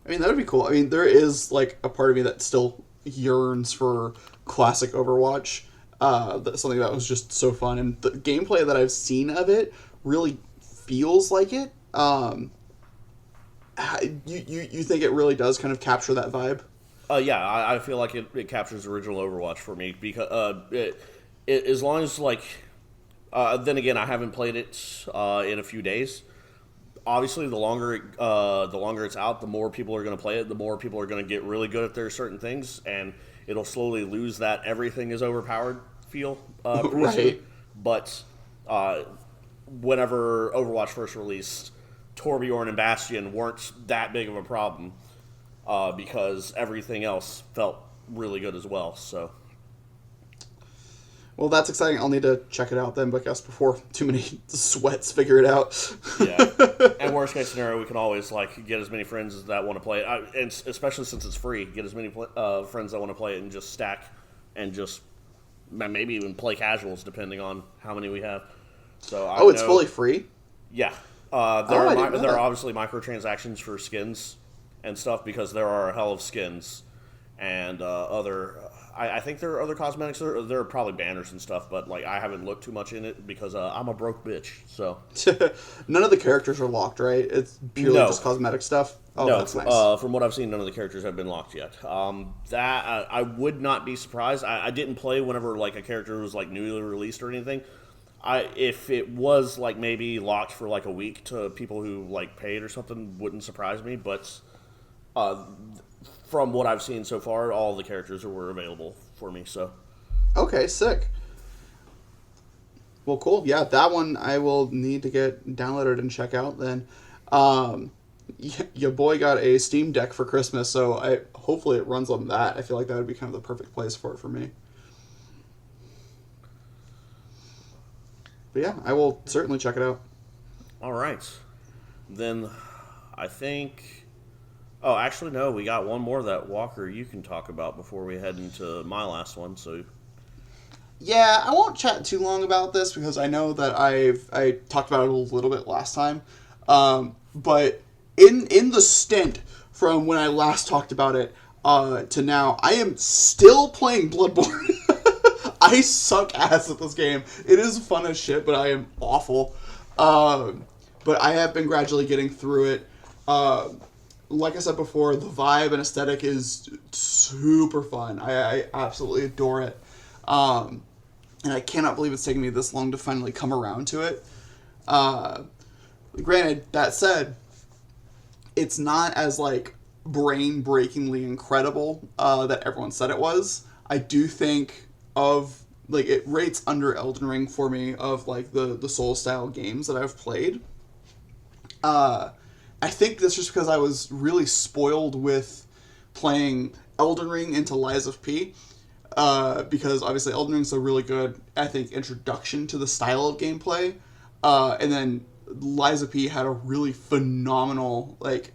I mean, that would be cool. I mean, there is like a part of me that still yearns for classic Overwatch. That's something that was just so fun, and the gameplay that I've seen of it really feels like it. You think it really does kind of capture that vibe? Yeah, I feel like it captures original Overwatch for me because as long as like then again, I haven't played it in a few days. Obviously, the longer it's out, the more people are going to play it. The more people are going to get really good at their certain things, and it'll slowly lose that everything is overpowered feel. Right. Soon. But whenever Overwatch first released, Torbjorn and Bastion weren't that big of a problem because everything else felt really good as well. So. Well, that's exciting. I'll need to check it out then, but I guess before too many sweats figure it out. Yeah. And worst case scenario, we can always like get as many friends as that want to play it, and especially since it's free, get as many friends that want to play it and just stack and just maybe even play casuals depending on how many we have. So it's fully free? Yeah. There are obviously microtransactions for skins and stuff because there are a hell of skins and other. I think there are other cosmetics. There are probably banners and stuff, but like I haven't looked too much in it because I'm a broke bitch. So none of the characters are locked, right? It's purely just cosmetic stuff. Oh, no, that's nice. From what I've seen, none of the characters have been locked yet. That I would not be surprised. I didn't play whenever like a character was like newly released or anything. If it was like maybe locked for like a week to people who like paid or something, wouldn't surprise me. But from what I've seen so far, all the characters were available for me. So okay, sick. Well, cool. Yeah, that one I will need to get downloaded and check out then. Um, your boy got a Steam Deck for Christmas, so hopefully it runs on that. I feel like that would be kind of the perfect place for it for me. But yeah, I will certainly check it out. All right. Then I think. Oh, actually, no. We got one more that Walker you can talk about before we head into my last one. So. Yeah, I won't chat too long about this because I know that I talked about it a little bit last time. But in the stint from when I last talked about it to now, I am still playing Bloodborne. I suck ass at this game. It is fun as shit, but I am awful. But I have been gradually getting through it. Like I said before, the vibe and aesthetic is super fun. I absolutely adore it. And I cannot believe it's taken me this long to finally come around to it. Granted, that said, it's not as, like, brain-breakingly incredible that everyone said it was. I do think it rates under Elden Ring for me of, like, the Soul-style games that I've played. I think that's just because I was really spoiled with playing Elden Ring into Lies of P. Because obviously Elden Ring's a really good, I think, introduction to the style of gameplay. And then Lies of P had a really phenomenal, like,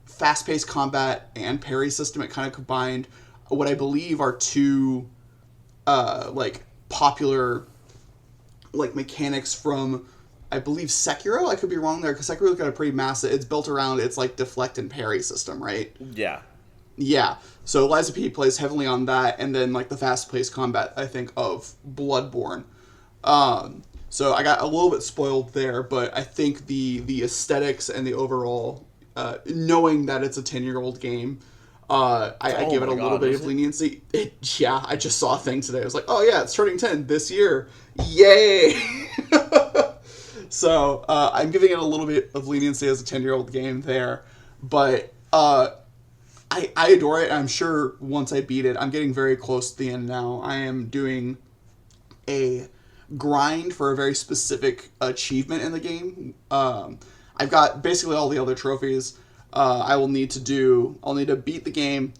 fast-paced combat and parry system. It kind of combined what I believe are two, popular, mechanics from, I believe, Sekiro. I could be wrong there, because Sekiro's got a pretty massive, it's built around its, deflect and parry system, right? Yeah. Yeah, so Lies of P plays heavily on that, and then, the fast-paced combat, I think, of Bloodborne. So I got a little bit spoiled there, but I think the aesthetics and the overall, knowing that it's a 10-year-old game, I give it a little bit of leniency. Yeah, I just saw a thing today. I was like, oh yeah, it's turning 10 this year. Yay! So I'm giving it a little bit of leniency as a 10-year-old game there, but I adore it. I'm sure once I beat it, I'm getting very close to the end now. I am doing a grind for a very specific achievement in the game. I've got basically all the other trophies. I'll need to beat the game,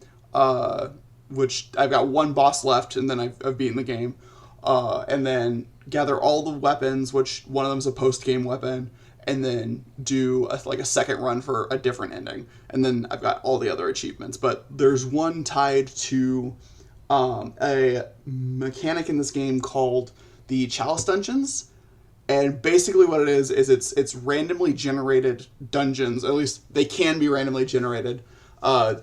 which I've got one boss left, and then I've beaten the game. And then gather all the weapons, which one of them is a post-game weapon, and then do a second run for a different ending. And then I've got all the other achievements. But there's one tied to a mechanic in this game called the Chalice Dungeons. And basically what it is it's randomly generated dungeons. At least they can be randomly generated.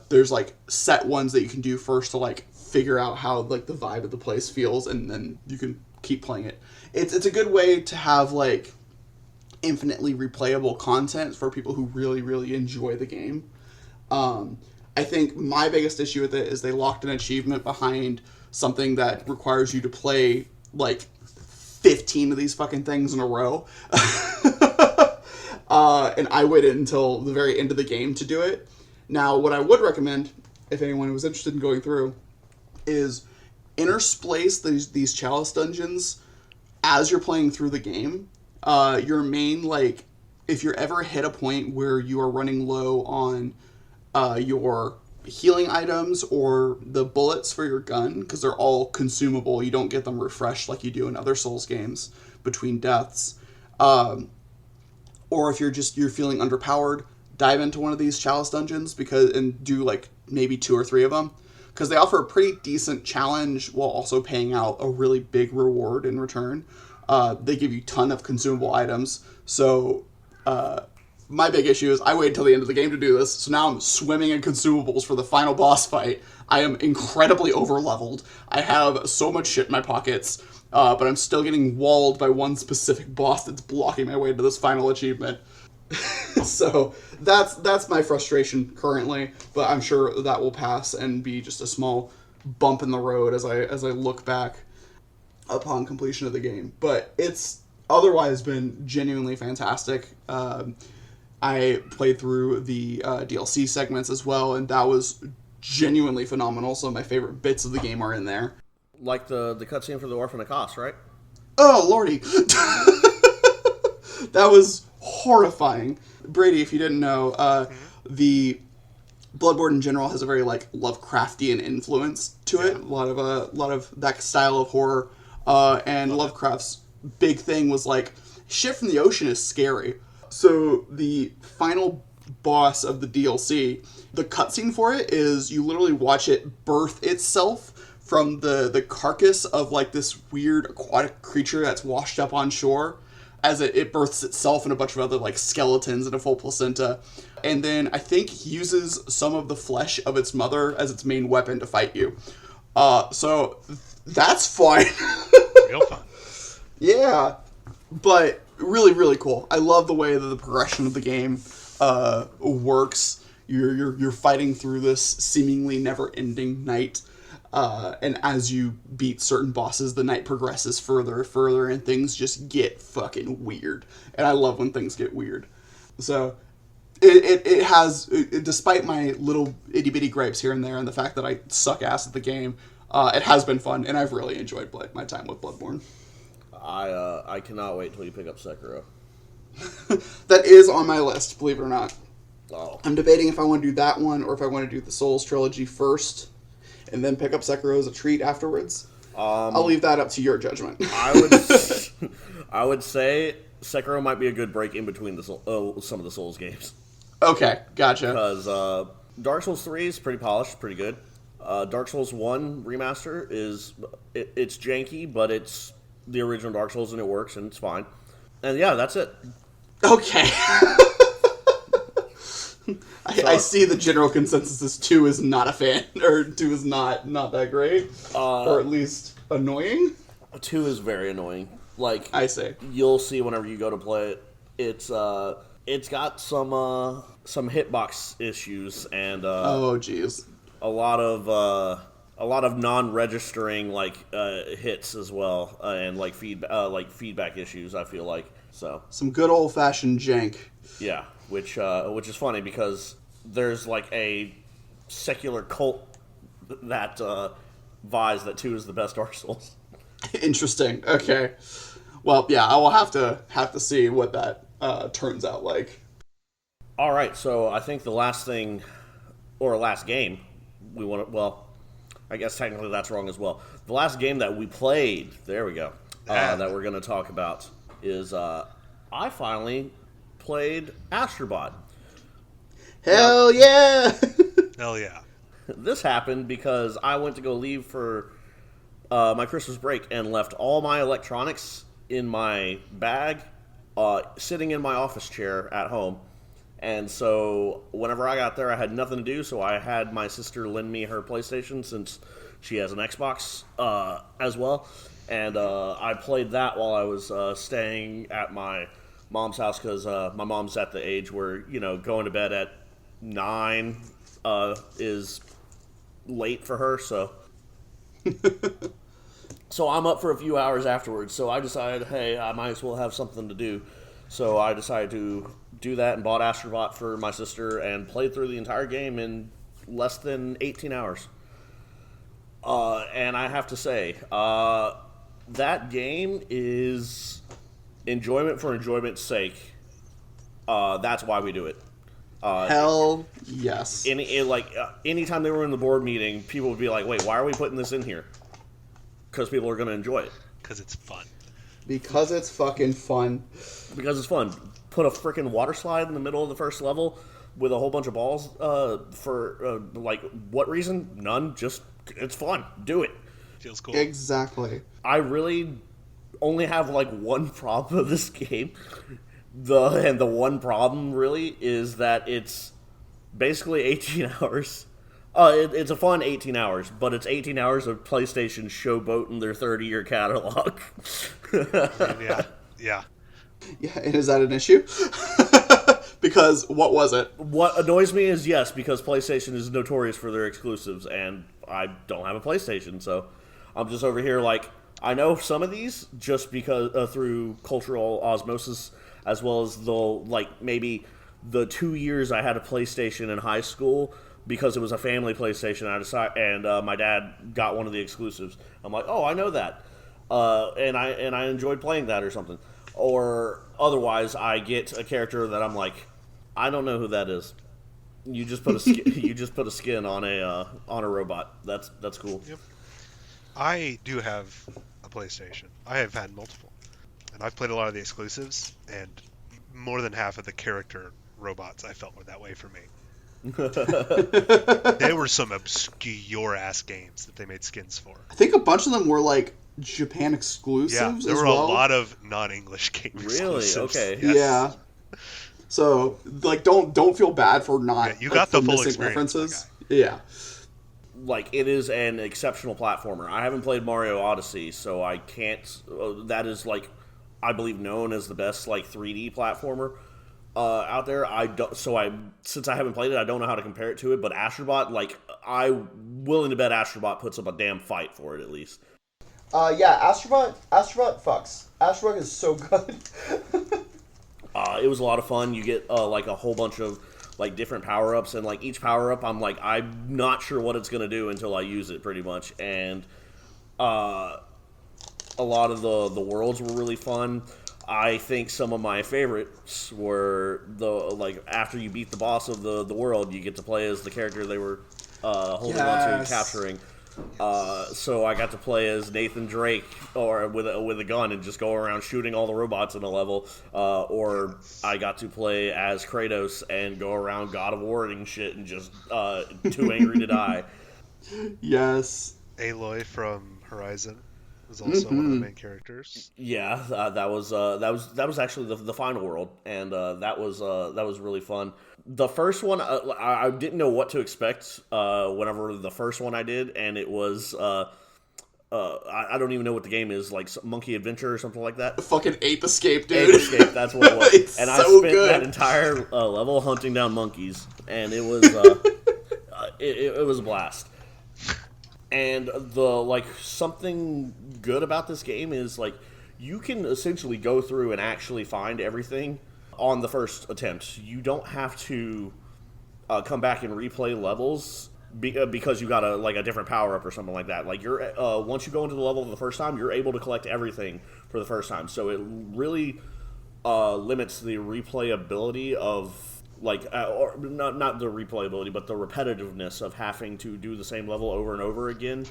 There's set ones that you can do first to figure out how the vibe of the place feels, and then you can keep playing it. It's a good way to have infinitely replayable content for people who really, really enjoy the game. I think my biggest issue with it is they locked an achievement behind something that requires you to play 15 of these fucking things in a row. And I waited until the very end of the game to do it. Now, what I would recommend, if anyone was interested in going through, is intersplice these chalice dungeons as you're playing through the game. Your main, if you're ever hit a point where you are running low on your healing items or the bullets for your gun, because they're all consumable, you don't get them refreshed like you do in other Souls games between deaths. Or if you're feeling underpowered, dive into one of these chalice dungeons and do maybe 2 or 3 of them, because they offer a pretty decent challenge while also paying out a really big reward in return. They give you a ton of consumable items. So my big issue is I waited until the end of the game to do this, so now I'm swimming in consumables for the final boss fight. I am incredibly over-leveled. I have so much shit in my pockets, but I'm still getting walled by one specific boss that's blocking my way to this final achievement. So that's my frustration currently, but I'm sure that will pass and be just a small bump in the road as I look back upon completion of the game. But it's otherwise been genuinely fantastic. I played through the DLC segments as well, and that was genuinely phenomenal. Some of my favorite bits of the game are in there. Like the cutscene for the Orphan of Kos, right? Oh, lordy. That was horrifying. Brady, if you didn't know, the Bloodborne in general has a very like Lovecraftian influence to it. A lot of that style of horror, and Lovecraft's big thing was like shit from the ocean is scary. So the final boss of the DLC, the cutscene for it is you literally watch it birth itself from the carcass of like this weird aquatic creature that's washed up on shore, as it births itself and a bunch of other like skeletons and a full placenta, and then I think uses some of the flesh of its mother as its main weapon to fight you. So that's fun. Real fun. Yeah, but really, really cool. I love the way that the progression of the game works. You're fighting through this seemingly never-ending night, and as you beat certain bosses, the night progresses further and further, and things just get fucking weird. And I love when things get weird. So it has, despite my little itty-bitty gripes here and there, and the fact that I suck ass at the game, it has been fun, and I've really enjoyed my time with Bloodborne. I cannot wait till you pick up Sekiro. That is on my list, believe it or not. Oh. I'm debating if I want to do that one or if I want to do the Souls trilogy first and then pick up Sekiro as a treat afterwards. I'll leave that up to your judgment. I would say Sekiro might be a good break in between some of the Souls games. Okay, gotcha. Because Dark Souls 3 is pretty polished, pretty good. Dark Souls 1 remaster it's janky, but it's the original Dark Souls and it works and it's fine. And yeah, that's it. Okay. I see the general consensus is 2 is not a fan, or 2 is not that great, or at least annoying. 2 is very annoying. Like, I see. You'll see whenever you go to play it. It's got some hitbox issues and oh jeez, a lot of non-registering hits as well, and feedback issues. I feel like so some good old-fashioned jank. Yeah, which is funny because there's like a secular cult that vies that 2 is the best Dark Souls. Interesting. Okay. Well, yeah, I will have to see what that turns out like. All right, so I think the last thing or last game we want to, well, I guess technically that's wrong as well. The last game that we played, there we go, that we're going to talk about is I finally played Astrobot. Hell yeah! Hell yeah. This happened because I went to go leave for my Christmas break and left all my electronics in my bag, sitting in my office chair at home. And so whenever I got there, I had nothing to do, so I had my sister lend me her PlayStation since she has an Xbox as well. And I played that while I was staying at my mom's house because my mom's at the age where, going to bed at 9 is late for her, so... So I'm up for a few hours afterwards, so I decided, hey, I might as well have something to do. So I decided to do that and bought Astrobot for my sister and played through the entire game in less than 18 hours. And I have to say, that game is enjoyment for enjoyment's sake. That's why we do it. Hell yes. Anytime they were in the board meeting, people would be like, wait, why are we putting this in here? Because people are going to enjoy it. Because it's fun. Because it's fucking fun. Because it's fun. Put a freaking water slide in the middle of the first level with a whole bunch of balls for, what reason? None. Just, it's fun. Do it. Feels cool. Exactly. I really only have, one problem with this game. The one problem, really, is that it's basically 18 hours. It's a fun 18 hours, but it's 18 hours of PlayStation showboating their 30-year catalog. Yeah. Yeah, and is that an issue? Because what was it? What annoys me is, yes, because PlayStation is notorious for their exclusives, and I don't have a PlayStation, so I'm just over here I know some of these just because through cultural osmosis, as well as maybe the 2 years I had a PlayStation in high school. Because it was a family PlayStation, and my dad got one of the exclusives. I'm like, oh, I know that. and I enjoyed playing that or something. Or otherwise, I get a character that I'm like, I don't know who that is. You just put a you just put a skin on a robot. That's cool. Yep. I do have a PlayStation. I have had multiple, and I've played a lot of the exclusives, and more than half of the character robots I felt were that way for me. There were some obscure ass games that they made skins for. I think a bunch of them were like Japan exclusives. Yeah, there were as well. a lot of non-English game Really? exclusives. Okay. Yes. Yeah. So like, don't feel bad for not. Yeah, you got the for full missing experience, my references. Yeah. Like, it is an exceptional platformer. I haven't played Mario Odyssey, so I can't. That is like, I believe, known as the best like 3D platformer out there. I don't. So since I haven't played it, I don't know how to compare it to it. But Astrobot, like, I'm willing to bet Astrobot puts up a damn fight for it at least. Yeah. Astrobot fucks. Astrobot is so good. It was a lot of fun. You get like a whole bunch of like different power ups, and like each power up, I'm not sure what it's gonna do until I use it, pretty much. And a lot of the worlds were really fun. I think some of my favorites were after you beat the boss of the world, you get to play as the character they were holding on to, capturing. So I got to play as Nathan Drake, or with a gun, and just go around shooting all the robots in a level. Or I got to play as Kratos and go around God of War-ing shit and just too angry to die. Yes. Aloy from Horizon was also one of the main characters. Yeah, that was actually the final world, and that was really fun. The first one, I didn't know what to expect whenever the first one I did, and it was I don't even know what the game is, like Monkey Adventure or something like that. Fucking Ape Escape, dude. Ape Escape, that's what it was. It's and so I spent good. that entire level hunting down monkeys, and it was it was a blast. And something good about this game is like you can essentially go through and actually find everything on the first attempt. You don't have to come back and replay levels because you got a different power up or something like that. Like you're once you go into the level the first time, you're able to collect everything for the first time. So it really limits the replayability of or not the replayability, but the repetitiveness of having to do the same level over and over again.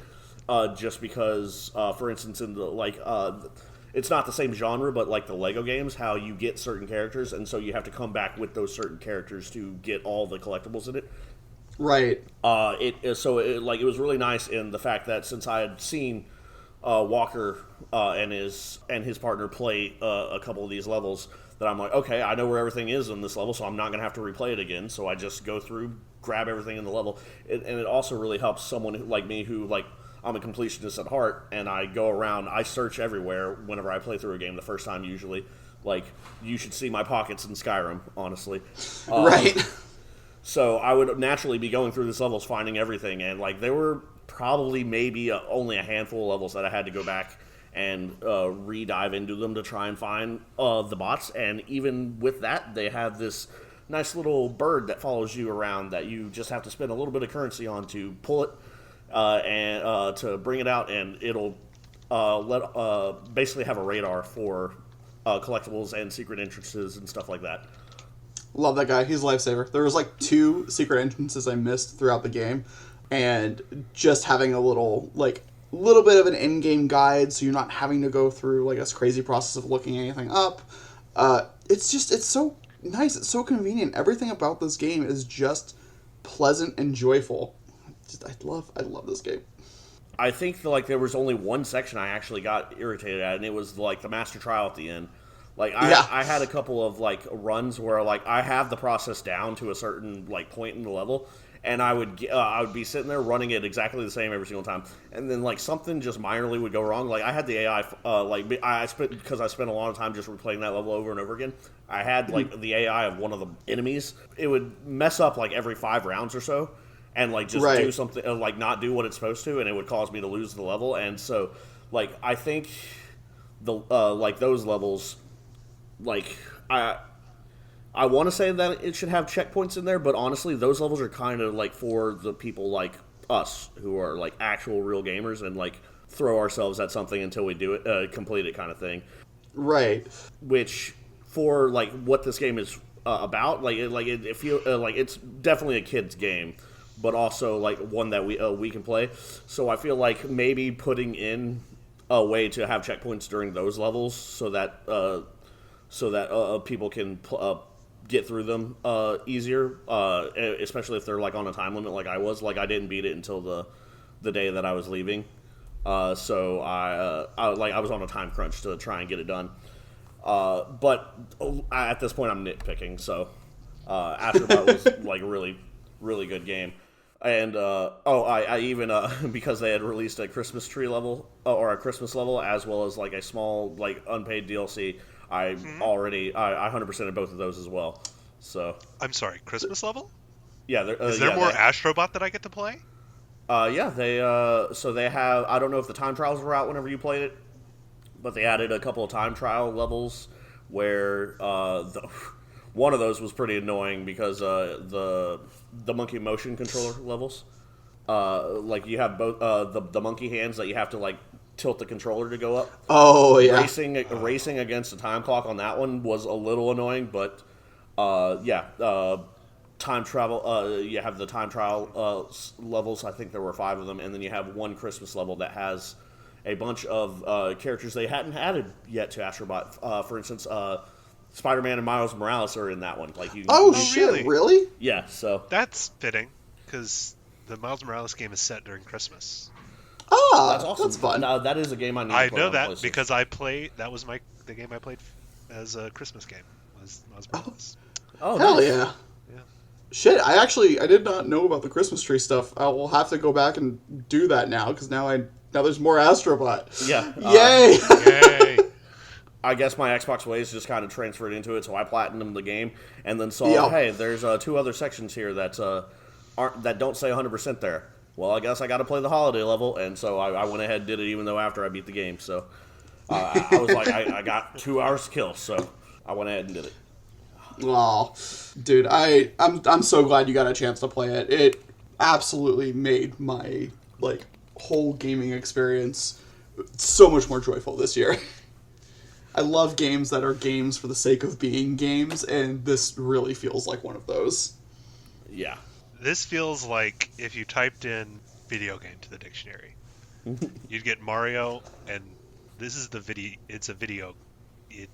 Just because, for instance, in the it's not the same genre, but like the Lego games, how you get certain characters, and so you have to come back with those certain characters to get all the collectibles in it. Right. It was really nice in the fact that since I had seen Walker and his partner play a couple of these levels, that I'm like, okay, I know where everything is in this level, so I'm not going to have to replay it again. So I just go through, grab everything in the level. And it also really helps someone like me who, I'm a completionist at heart, and I go around, I search everywhere whenever I play through a game the first time usually. Like, you should see my pockets in Skyrim, honestly. Right. So I would naturally be going through these levels, finding everything, and there were probably maybe only a handful of levels that I had to go back and re-dive into them to try and find the bots. And even with that, they have this nice little bird that follows you around that you just have to spend a little bit of currency on to pull it and to bring it out, and it'll basically have a radar for collectibles and secret entrances and stuff like that. Love that guy. He's a lifesaver. There was 2 secret entrances I missed throughout the game, and just having a little bit of an in-game guide, so you're not having to go through this crazy process of looking anything up. It's so nice. It's so convenient. Everything about this game is just pleasant and joyful. I love this game. I think there was only one section I actually got irritated at, and it was the master trial at the end. I had a couple of runs where I have the process down to a certain point in the level, and I would be sitting there running it exactly the same every single time, and then something just minorly would go wrong. I had the AI because I spent a lot of time just replaying that level over and over again. I had the AI of one of the enemies. It would mess up every 5 rounds or so, and do something not do what it's supposed to, and it would cause me to lose the level. And so I think the those levels, I want to say that it should have checkpoints in there, but honestly, those levels are kind of for the people like us who are actual real gamers and throw ourselves at something until we do it, complete it, kind of thing. Right. Which, for like what this game is about, it feel like it's definitely a kid's game, but also like one that we can play. So I feel like maybe putting in a way to have checkpoints during those levels, so that people can get through them easier, especially if they're like on a time limit, like I was. Like I didn't beat it until the day that I was leaving, so I was on a time crunch to try and get it done. But at this point, I'm nitpicking. So Astrobot was like a really, really good game. And I even because they had released a Christmas tree level or a Christmas level, as well as like a small like unpaid DLC. I 100%ed both of those as well. So I'm sorry, Christmas level? Yeah, is there more Astrobot that I get to play? Yeah, they have. I don't know if the time trials were out whenever you played it, but they added a couple of time trial levels where one of those was pretty annoying because the monkey motion controller levels, like you have both the monkey hands that you have to like tilt the controller to go up. Oh yeah. Racing against the time clock on that one was a little annoying, but time travel. You have the time trial levels. I think there were 5 of them, and then you have one Christmas level that has a bunch of characters they hadn't added yet to Astrobot. For instance, Spider-Man and Miles Morales are in that one. Like you. Oh shit! Really? Yeah. So that's fitting because the Miles Morales game is set during Christmas. Ah, that's awesome. That's fun. That is a game I need. I to play know on that PlayStation. because that was the game I played as a Christmas game. Was Miles Morales. Oh, hell nice. yeah! Yeah. Shit, I did not know about the Christmas tree stuff. I will have to go back and do that now because now there's more Astrobot. Yeah. Yay! Yay! I guess my Xbox ways just kind of transferred into it, so I platinumed the game and then saw, hey, there's 2 other sections here that don't say 100% there. Well, I guess I got to play the holiday level, and so I went ahead and did it even though after I beat the game. So I was like, I got 2 hours to kill, so I went ahead and did it. Aw, dude, I'm so glad you got a chance to play it. It absolutely made my like whole gaming experience so much more joyful this year. I love games that are games for the sake of being games, and this really feels like one of those. Yeah. This feels like if you typed in video game to the dictionary, you'd get Mario, and this is the video. It's a video game.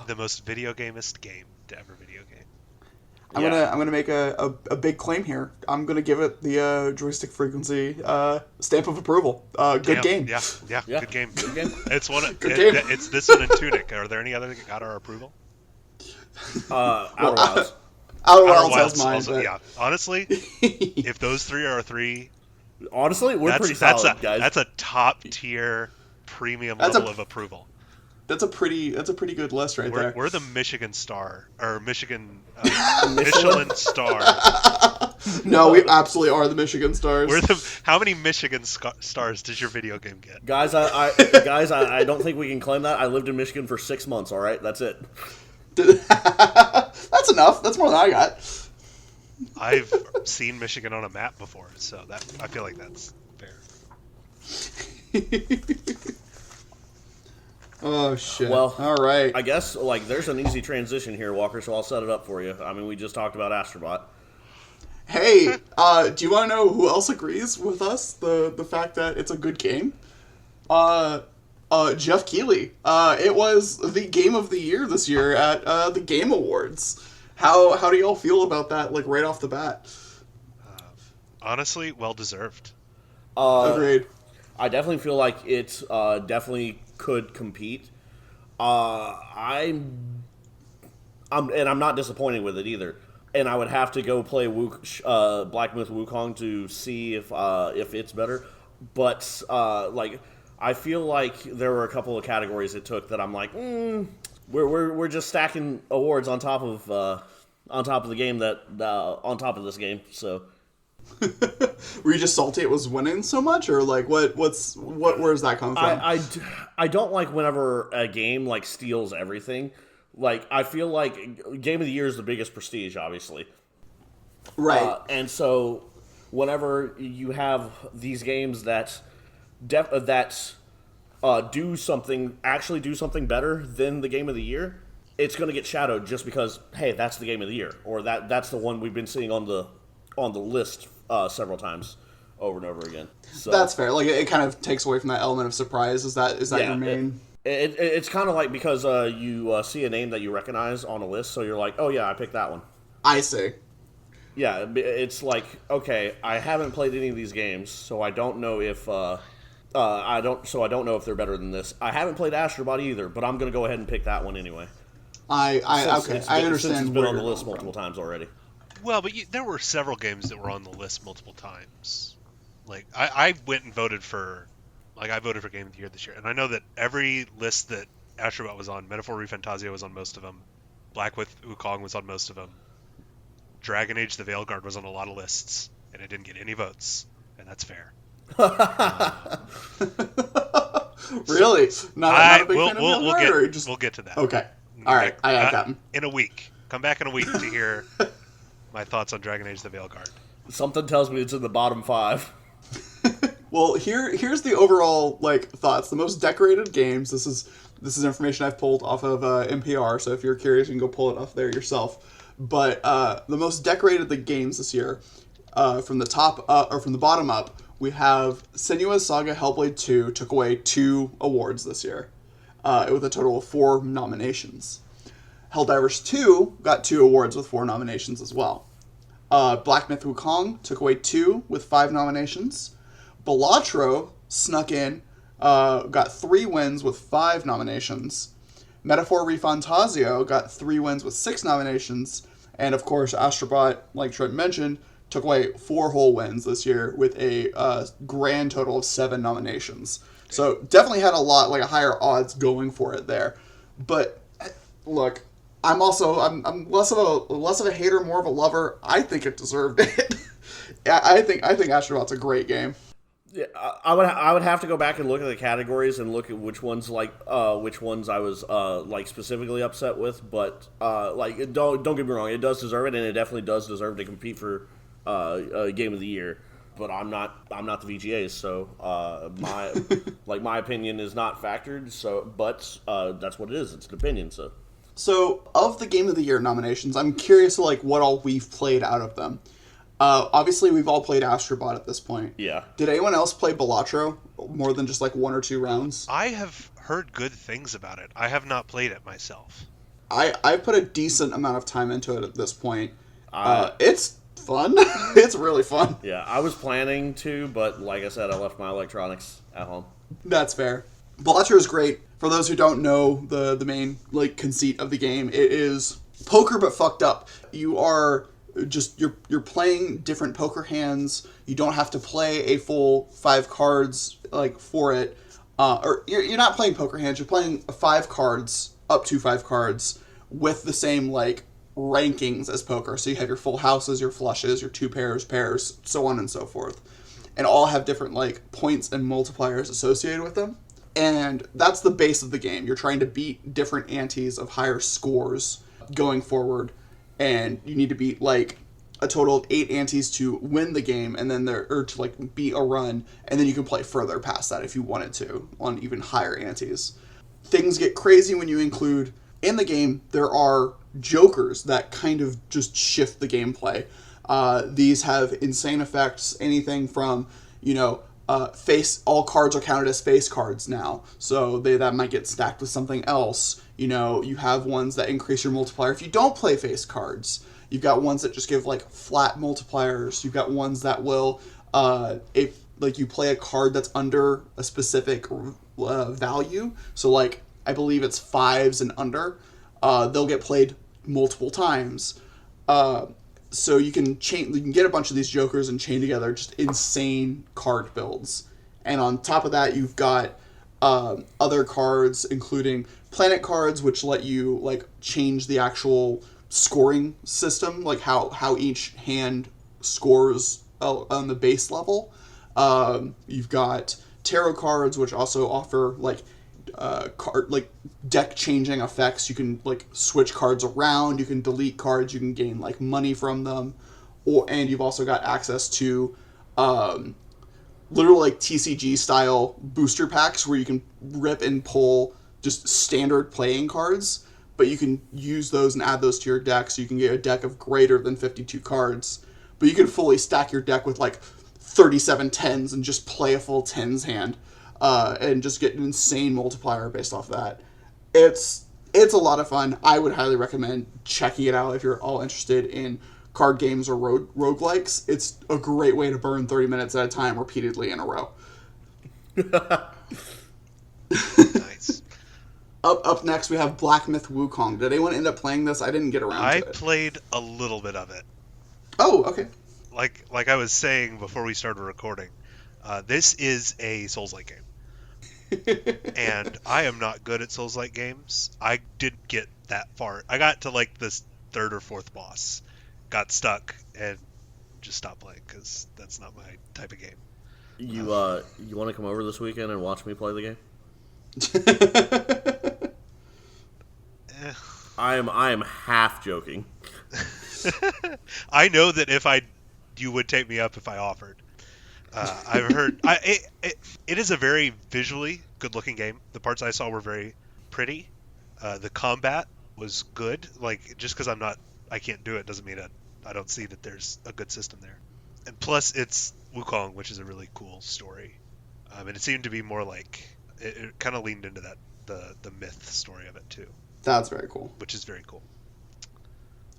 The most video gamist game to ever video game. I'm gonna make a big claim here. I'm gonna give it the joystick frequency stamp of approval. Good game. Yeah, good game. Good game. It's one. Good game. It's this one and Tunic. Are there any other that got our approval? Outer Wilds. Outer Wilds has mine. Also, but... yeah. Honestly, if those 3 are 3, honestly, we're pretty solid, guys. That's a top tier premium level of approval. That's a pretty good list right there. We're the Michigan Star or Michelin Star. No, we absolutely are the Michigan Stars. How many Michigan stars does your video game get? Guys, I don't think we can claim that. I lived in Michigan for 6 months. All right, that's it. That's enough. That's more than I got. I've seen Michigan on a map before, so that I feel like that's fair. Oh shit. Well, all right. I guess like there's an easy transition here, Walker. So I'll set it up for you. I mean, we just talked about Astrobot. Hey, do you want to know who else agrees with us? The fact that it's a good game. Jeff Keighley. It was the game of the year this year at the Game Awards. How do y'all feel about that? Like right off the bat. Honestly, well deserved. Agreed. I definitely feel like it definitely could compete. I'm not disappointed with it either. And I would have to go play Black Myth Wukong to see if it's better. But like, I feel like there were a couple of categories it took that I'm like, we're just stacking awards on top of the game that on top of this game. So. Were you just salty it was winning so much, or like where's that come from? I don't like whenever a game like steals everything. Like I feel like Game of the Year is the biggest prestige, obviously. Right. And so whenever you have these games that do something better than the game of the year, it's going to get shadowed just because, hey, that's the game of the year, or that's the one we've been seeing on the list several times over and over again. So that's fair. Like it kind of takes away from that element of surprise. Is that your main? It's kind of like because you see a name that you recognize on a list, so you're like, oh yeah, I picked that one. I see. Yeah, it's like, okay, I haven't played any of these games, so I don't know if I don't know if they're better than this. I haven't played Astrobot either, but I'm going to go ahead and pick that one anyway. I understand. Since it's been on the list multiple times already. Well, but there were several games that were on the list multiple times. Like I went and voted for, I voted for Game of the Year this year, and I know that every list that Astrobot was on, Metaphor ReFantazio was on most of them, Black with Wukong was on most of them, Dragon Age: The Veilguard was on a lot of lists, and it didn't get any votes, and that's fair. Really? Not a big fan of Veilguard? We'll get to that. Okay. All right. I got that. In a week. Come back in a week to hear my thoughts on Dragon Age: The Veilguard. Something tells me it's in the bottom 5. Well, here's the overall thoughts. The most decorated games. This is information I've pulled off of NPR. So if you're curious, you can go pull it off there yourself. But the most decorated the games this year, from the top or from the bottom up, we have Senua's Saga Hellblade 2 took away 2 awards this year, with a total of 4 nominations. Helldivers 2 got 2 awards with 4 nominations as well. Black Myth Wukong took away 2 with 5 nominations. Balatro snuck in, got 3 wins with 5 nominations. Metaphor ReFantazio got 3 wins with 6 nominations. And of course, Astrobot, like Trent mentioned, took away 4 whole wins this year with a grand total of 7 nominations. So definitely had a higher odds going for it there. But look, I'm less of a hater, more of a lover. I think it deserved it. I think Astrobot's a great game. Yeah, I would have to go back and look at the categories and look at which ones I was specifically upset with. But don't get me wrong, it does deserve it, and it definitely does deserve to compete for Game of the Year. But I'm not the VGAs, so my opinion is not factored. So, but that's what it is. It's an opinion. So of the Game of the Year nominations, I'm curious what all we've played out of them. Obviously, we've all played Astrobot at this point. Yeah. Did anyone else play Balatro more than just 1 or 2 rounds? I have heard good things about it. I have not played it myself. I put a decent amount of time into it at this point. It's fun. It's really fun. Yeah, I was planning to, but like I said, I left my electronics at home. That's fair. Balatro is great. For those who don't know the main conceit of the game, it is poker but fucked up. You are you're playing different poker hands. You don't have to play a full 5 cards for it. Or you're not playing poker hands. You're playing 5 cards, up to 5 cards, with the same rankings as poker. So you have your full houses, your flushes, your 2 pairs, so on and so forth, and all have different points and multipliers associated with them. And that's the base of the game. You're trying to beat different antes of higher scores going forward. And you need to beat a total of 8 antes to win the game, and then to beat a run, and then you can play further past that if you wanted to on even higher antes. Things get crazy when you include in the game. There are jokers that kind of just shift the gameplay. These have insane effects. Anything from all cards are counted as face cards now, so that might get stacked with something else. You have ones that increase your multiplier if you don't play face cards. You've got ones that just give flat multipliers. You've got ones that will, if you play a card that's under a specific value. So I believe it's 5s and under, they'll get played multiple times. So you can get a bunch of these jokers and chain together just insane card builds. And on top of that, you've got other cards, including planet cards, which let you change the actual scoring system, how each hand scores on the base level. You've got tarot cards, which also offer deck changing effects. You can switch cards around, you can delete cards, you can gain money from them, and you've also got access to literal like TCG style booster packs where you can rip and pull just standard playing cards, but you can use those and add those to your deck, so you can get a deck of greater than 52 cards. But you can fully stack your deck with like 37 tens and just play a full tens hand, and just get an insane multiplier based off that. It's a lot of fun. I would highly recommend checking it out if you're all interested in card games or roguelikes. It's a great way to burn 30 minutes at a time repeatedly in a row. Nice. Up next, we have Black Myth Wukong. Did anyone end up playing this? I didn't get around to it. I played a little bit of it. Oh, okay. Like I was saying before we started recording, this is a Souls-like game. And I am not good at Souls-like games. I didn't get that far. I got to like this third or fourth boss, got stuck, and just stopped playing because that's not my type of game. You want to come over this weekend and watch me play the game? I am half joking. I know that you would take me up if I offered. I've heard it is a very visually good-looking game. The parts I saw were very pretty. The combat was good. Like, just because I can't do it doesn't mean I don't see that there's a good system there. And plus, it's Wukong, which is a really cool story. And it seemed to be more like it kind of leaned into that the myth story of it too. That's very cool. Which is very cool.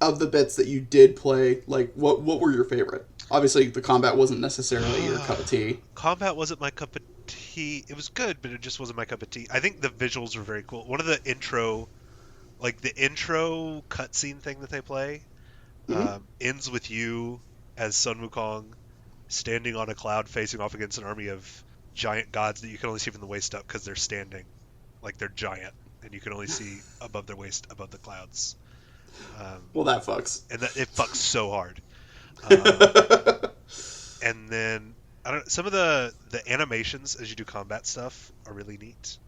Of the bits that you did play, like what were your favorite? Obviously, the combat wasn't necessarily your cup of tea. Combat wasn't my cup of tea. It was good, but it just wasn't my cup of tea. I think the visuals were very cool. One of the intro cutscene thing that they play, ends with you as Sun Wukong standing on a cloud facing off against an army of giant gods that you can only see from the waist up because they're standing, like they're giant, and you can only see above their waist, above the clouds. Well, that fucks. And it fucks so hard. And then some of the animations as you do combat stuff are really neat.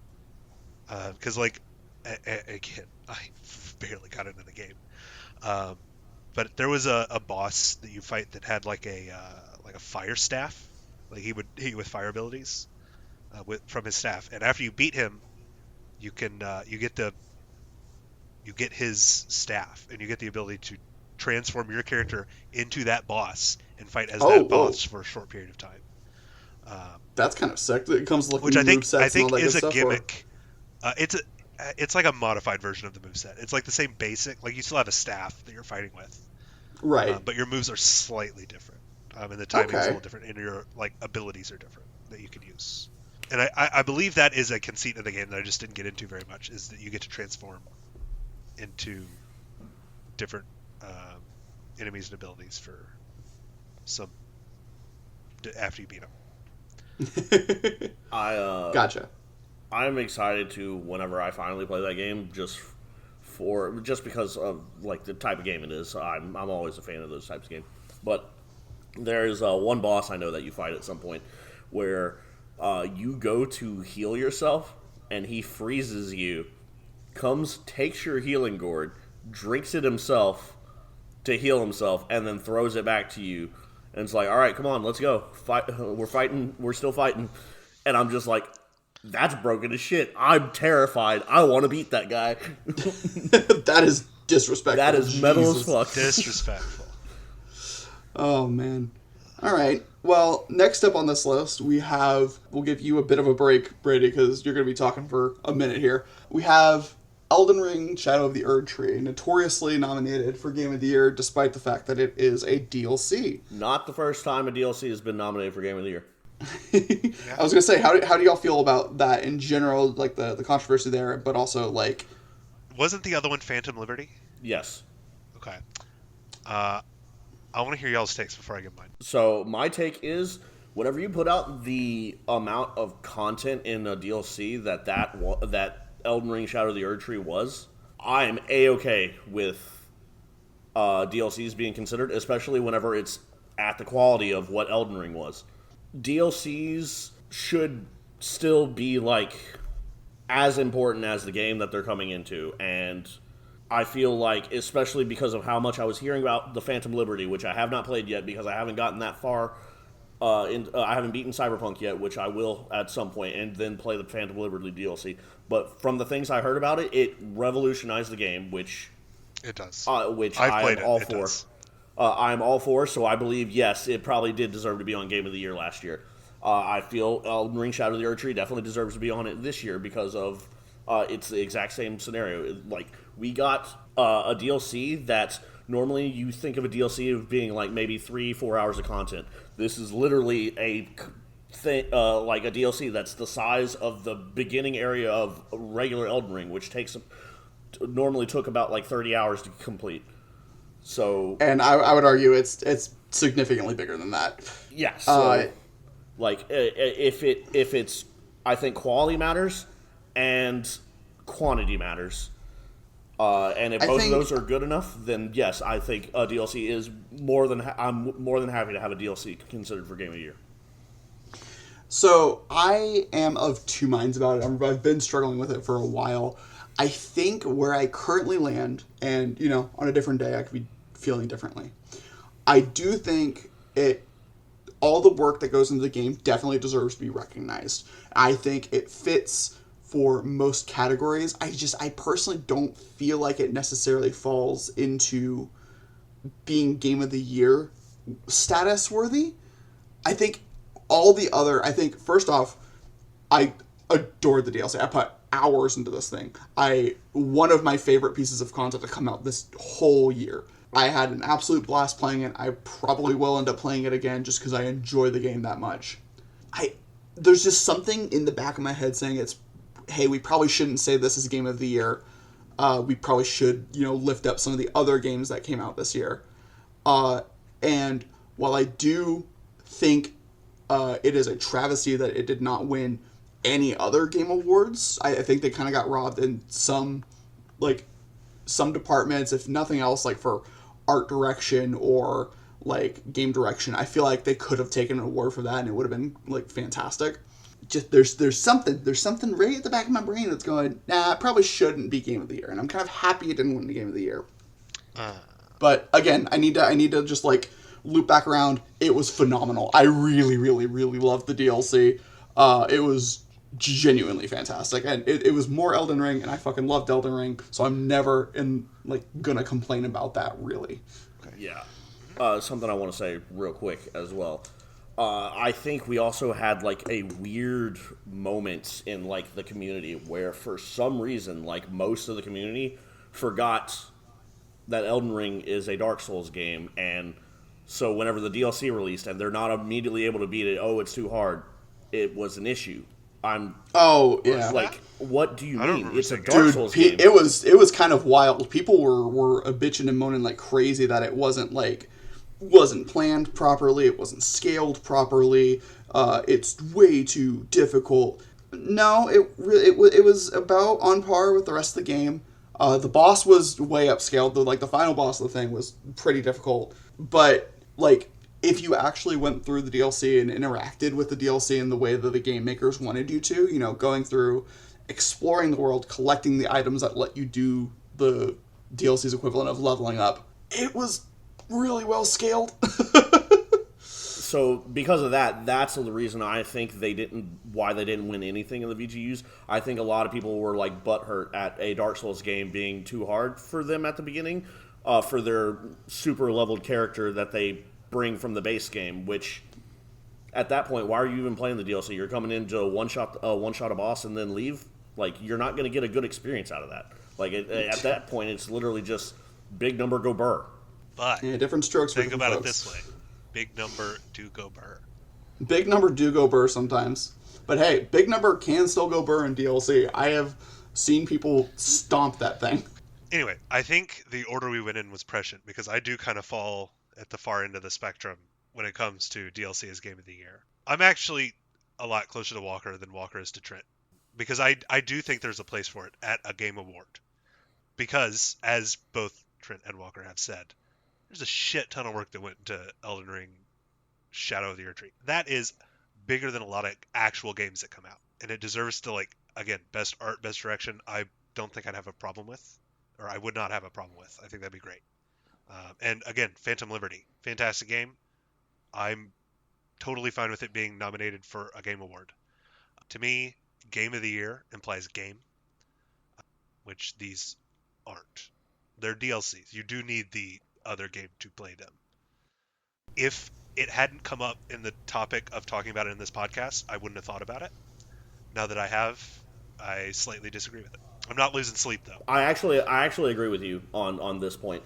Because again, I barely got into the game. But there was a boss that you fight that had like a fire staff. Like he would hit you with fire abilities from his staff, and after you beat him, you get his staff, and you get the ability to transform your character into that boss and fight as that boss for a short period of time. That's kind of sick. It comes with which I think is a gimmick. It's like a modified version of the moveset. It's like the same basic. Like you still have a staff that you're fighting with, right? But your moves are slightly different, and the timing is a little different, and your abilities are different that you can use. And I believe that is a conceit of the game that I just didn't get into very much. Is that you get to transform into different enemies and abilities for some after you beat them. Gotcha. I'm excited to whenever I finally play that game, just because of like the type of game it is. I'm always a fan of those types of games. But there's one boss I know that you fight at some point where you go to heal yourself and he freezes you, takes your healing gourd, drinks it himself to heal himself, and then throws it back to you. And it's like, all right, come on, let's go. Fight. We're fighting. We're still fighting. And I'm just like, that's broken as shit. I'm terrified. I want to beat that guy. That is disrespectful. That is metal as fuck. Disrespectful. Oh, man. All right. Well, next up on this list, we'll give you a bit of a break, Brady, because you're going to be talking for a minute here. We have Elden Ring Shadow of the Erd Tree, notoriously nominated for Game of the Year, despite the fact that it is a DLC. Not the first time a DLC has been nominated for Game of the Year. I was going to say, how do y'all feel about that in general, like the controversy there, but also like... Wasn't the other one Phantom Liberty? Yes. Okay. I want to hear y'all's takes before I give mine. So my take is, whenever you put out the amount of content in a DLC that Elden Ring Shadow of the Erd Tree was, I am A-okay with DLCs being considered, especially whenever it's at the quality of what Elden Ring was. DLCs should still be like as important as the game that they're coming into, and I feel like, especially because of how much I was hearing about the Phantom Liberty, which I have not played yet because I haven't gotten that far I haven't beaten Cyberpunk yet, which I will at some point, and then play the Phantom Liberty DLC. But from the things I heard about it, it revolutionized the game, It does. which I've I am played it. all It for. does. I'm all for. So I believe yes, it probably did deserve to be on Game of the Year last year. I feel Elden Ring Shadow of the Erdtree definitely deserves to be on it this year because of it's the exact same scenario. Like we got a DLC that normally you think of a DLC of being like maybe 3-4 hours of content. This is literally like a DLC that's the size of the beginning area of regular Elden Ring, which normally took about like 30 hours to complete. So And I would argue it's significantly bigger than that. yeah, so like if it's I think quality matters and quantity matters. And if I both of think those are good enough, then yes, I think a DLC is I'm more than happy to have a DLC considered for Game of the Year. so. I am of two minds about it. I've been struggling with it for a while. I think where I currently land, and on a different day, I could be feeling differently. I do think all the work that goes into the game definitely deserves to be recognized. I think it fits for most categories. I personally don't feel like it necessarily falls into being Game of the Year status worthy. I think first off, I adored the DLC. I put hours into this thing. One of my favorite pieces of content to come out this whole year. I had an absolute blast playing it. I probably will end up playing it again just because I enjoy the game that much. There's just something in the back of my head saying hey, we probably shouldn't say this is Game of the Year. We probably should, lift up some of the other games that came out this year. And while I do think it is a travesty that it did not win any other game awards, I think they kind of got robbed in some departments, if nothing else, like for art direction or like game direction. I feel like they could have taken an award for that and it would have been like fantastic. Just there's something right at the back of my brain that's going, nah, it probably shouldn't be Game of the Year, and I'm kind of happy it didn't win the Game of the Year. But again, I need to just like loop back around. It was phenomenal. I really, really, really loved the DLC. It was genuinely fantastic, and it was more Elden Ring, and I fucking loved Elden Ring, so I'm never gonna complain about that really. Yeah. Something I want to say real quick as well. I think we also had like a weird moment in like the community where for some reason like most of the community forgot that Elden Ring is a Dark Souls game, and so whenever the DLC released and they're not immediately able to beat it, oh, it's too hard. It was an issue. Oh yeah. Like, what do you I don't mean? remember It's a seeing Dark Dude, Souls game. it was kind of wild. People were bitching and moaning like crazy that it wasn't planned properly. It wasn't scaled properly. It's way too difficult. No, it was about on par with the rest of the game. The boss was way upscaled. The final boss of the thing was pretty difficult. But like, if you actually went through the DLC and interacted with the DLC in the way that the game makers wanted you to, going through, exploring the world, collecting the items that let you do the DLC's equivalent of leveling up, it was really well scaled. So because of that, that's the reason I think why they didn't win anything in the VGUs. I think a lot of people were like butthurt at a Dark Souls game being too hard for them at the beginning, for their super leveled character that they bring from the base game. Which, at that point, why are you even playing the DLC? You're coming in to one shot a boss and then leave. Like, you're not going to get a good experience out of that. Like at that point, it's literally just big number go burr. But Yeah, different strokes for think different about folks. it this way: big number do go burr. Big number do go burr sometimes. But hey, big number can still go burr in DLC. I have seen people stomp that thing. Anyway, I think the order we went in was prescient because I do kind of fall at the far end of the spectrum when it comes to DLC as Game of the Year. I'm actually a lot closer to Walker than Walker is to Trent because I do think there's a place for it at a game award. Because, as both Trent and Walker have said, there's a shit ton of work that went into Elden Ring Shadow of the Erdtree. That is bigger than a lot of actual games that come out. And it deserves to, like, again, best art, best direction. I don't think I'd have a problem with. Or I would not have a problem with. I think that'd be great. And again, Phantom Liberty. Fantastic game. I'm totally fine with it being nominated for a game award. To me, Game of the Year implies game, which these aren't. They're DLCs. You do need the other game to play them. If it hadn't come up in the topic of talking about it in this podcast, I wouldn't have thought about it. Now that I have, I slightly disagree with it. I'm not losing sleep though. I actually agree with you on this point.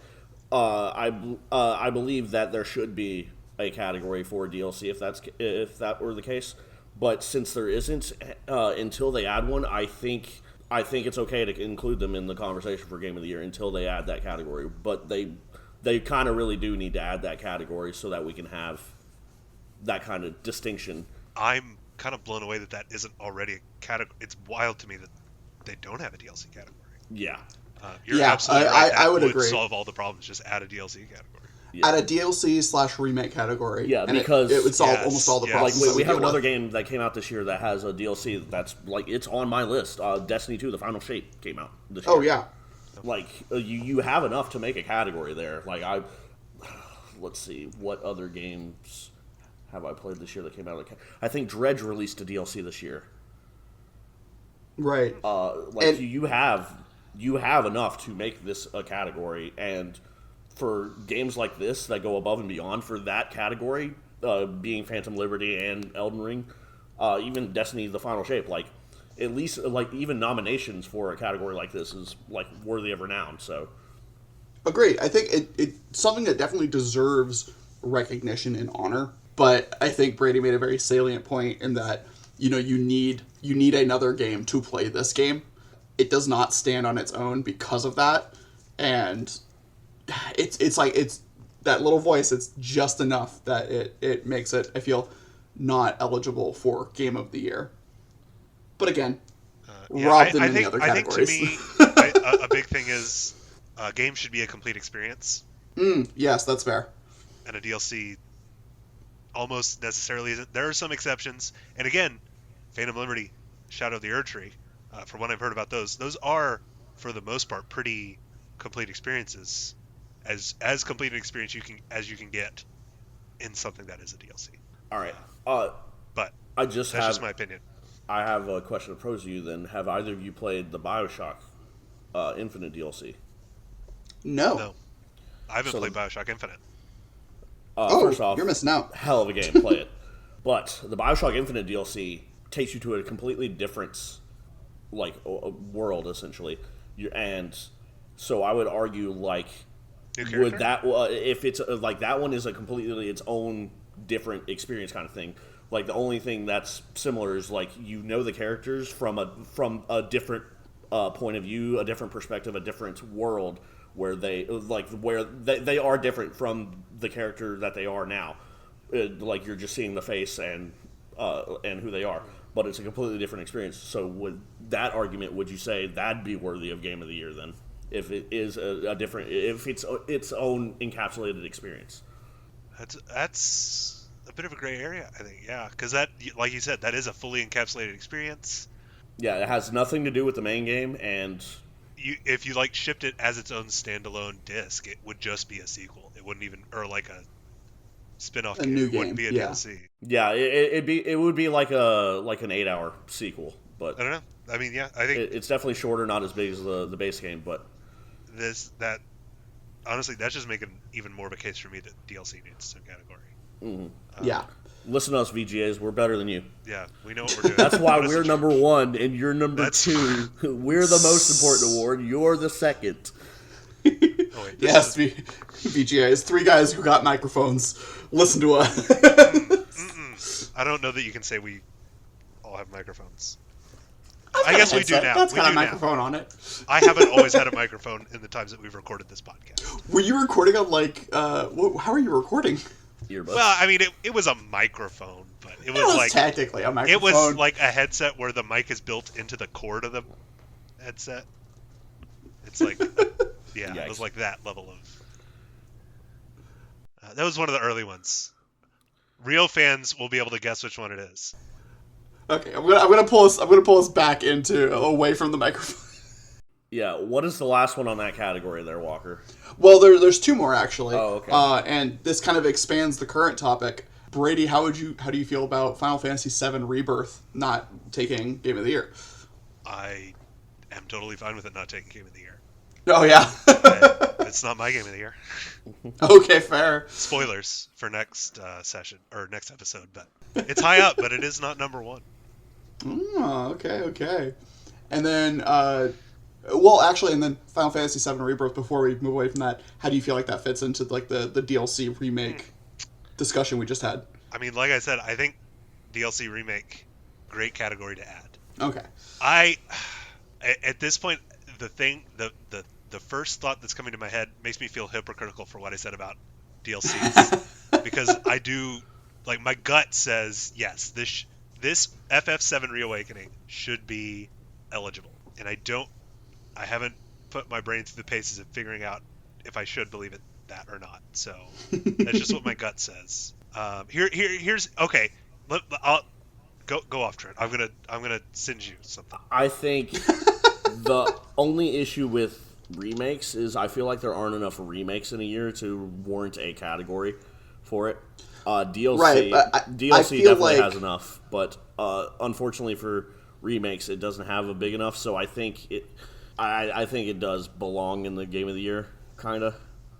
I believe that there should be a category for DLC if that were the case. But since there isn't, until they add one, I think it's okay to include them in the conversation for Game of the Year until they add that category. But they kind of really do need to add that category so that we can have that kind of distinction. I'm kind of blown away that isn't already a category. It's wild to me that they don't have a DLC category. Yeah. You're absolutely right. I would agree. Solve all the problems. Just add a DLC category. Yeah. Add a DLC/remake category. Yeah, because it would solve almost all the problems. Like we have another game that came out this year that has a DLC that's like it's on my list. Destiny 2: The Final Shape came out this year. Oh yeah. Like you have enough to make a category there. Like let's see, what other games have I played this year that came out? I think Dredge released a DLC this year. Right. You have enough to make this a category, and for games like this that go above and beyond for that category, being Phantom Liberty and Elden Ring, even Destiny: The Final Shape, like at least like even nominations for a category like this is like worthy of renown. So, agreed. I think it's something that definitely deserves recognition and honor. But I think Brady made a very salient point in that you need another game to play this game. It does not stand on its own because of that, and it's like it's that little voice. It's just enough that it makes it, I feel, not eligible for Game of the Year. But again, rob them in the other categories. I think to me, a big thing is a game should be a complete experience. Yes, that's fair. And a DLC almost necessarily isn't. There are some exceptions, and again, Phantom Liberty, Shadow of the Erdtree. From what I've heard about those are, for the most part, pretty complete experiences, as complete an experience you can get in something that is a DLC. All right, but that's just my opinion. I have a question to pose to you. Then, have either of you played the BioShock Infinite DLC? No. I haven't played BioShock Infinite. First off, you're missing out. Hell of a game, play it. But the BioShock Infinite DLC takes you to a completely different world essentially, and so I would argue would that if it's like that one is a completely its own different experience kind of thing. Like the only thing that's similar is like the characters from a different point of view, a different perspective, a different world where they are different from the character that they are now. Like you're just seeing the face and who they are. But it's a completely different experience. So with that argument, would you say that'd be worthy of Game of the Year then? If it is if it's its own encapsulated experience? That's a bit of a gray area, I think. Yeah, because that, like you said, that is a fully encapsulated experience. Yeah, it has nothing to do with the main game, and if you shipped it as its own standalone disc, it would just be a sequel. It wouldn't even, or like a spin-off game. New it wouldn't be a DLC. Yeah, it would be like an 8-hour sequel, but I don't know. I mean, yeah, I think it's definitely shorter, not as big as the base game, but honestly, that's just making even more of a case for me that DLC needs a category. Mm-hmm. Yeah. Listen to us, VGAs. We're better than you. Yeah, we know what we're doing. That's why we're number one and you're number two. We're the most important award. You're the second. Yes, VGAs. 3 guys who got microphones. Listen to us. I don't know that you can say we all have microphones. I guess we do now. That's got a microphone on it. I haven't always had a microphone in the times that we've recorded this podcast. Were you recording on how are you recording? Earbuds. Well, I mean, it was a microphone, but it was technically a microphone. It was like a headset where the mic is built into the cord of the headset. It's like, yeah, it was like that level of. That was one of the early ones. Real fans will be able to guess which one it is. Okay, I'm gonna pull us back away from the microphone. Yeah, what is the last one on that category there, Walker? Well, there's 2 more actually. Oh, okay. And this kind of expands the current topic. Brady, how do you feel about Final Fantasy VII Rebirth not taking Game of the Year? I am totally fine with it not taking Game of the Year. Oh yeah. It's not my Game of the Year. Okay, fair. Spoilers for next session or next episode, but it's high up, but it is not number one. Oh, okay. And then, and then Final Fantasy VII Rebirth. Before we move away from that, how do you feel like that fits into like the DLC remake discussion we just had? I mean, like I said, I think DLC remake, great category to add. Okay. At this point, the first thought that's coming to my head makes me feel hypocritical for what I said about DLCs because I do, like, my gut says yes, this FF7 Reawakening should be eligible, and I haven't put my brain through the paces of figuring out if I should believe it that or not. So that's just what my gut says. Here's okay. I'll go off, Trent. I'm gonna send you something. I think the only issue with remakes is I feel like there aren't enough remakes in a year to warrant a category for it. DLC, right, DLC definitely has enough, but unfortunately for remakes, it doesn't have a big enough. So I think it does belong in the Game of the Year, kind of.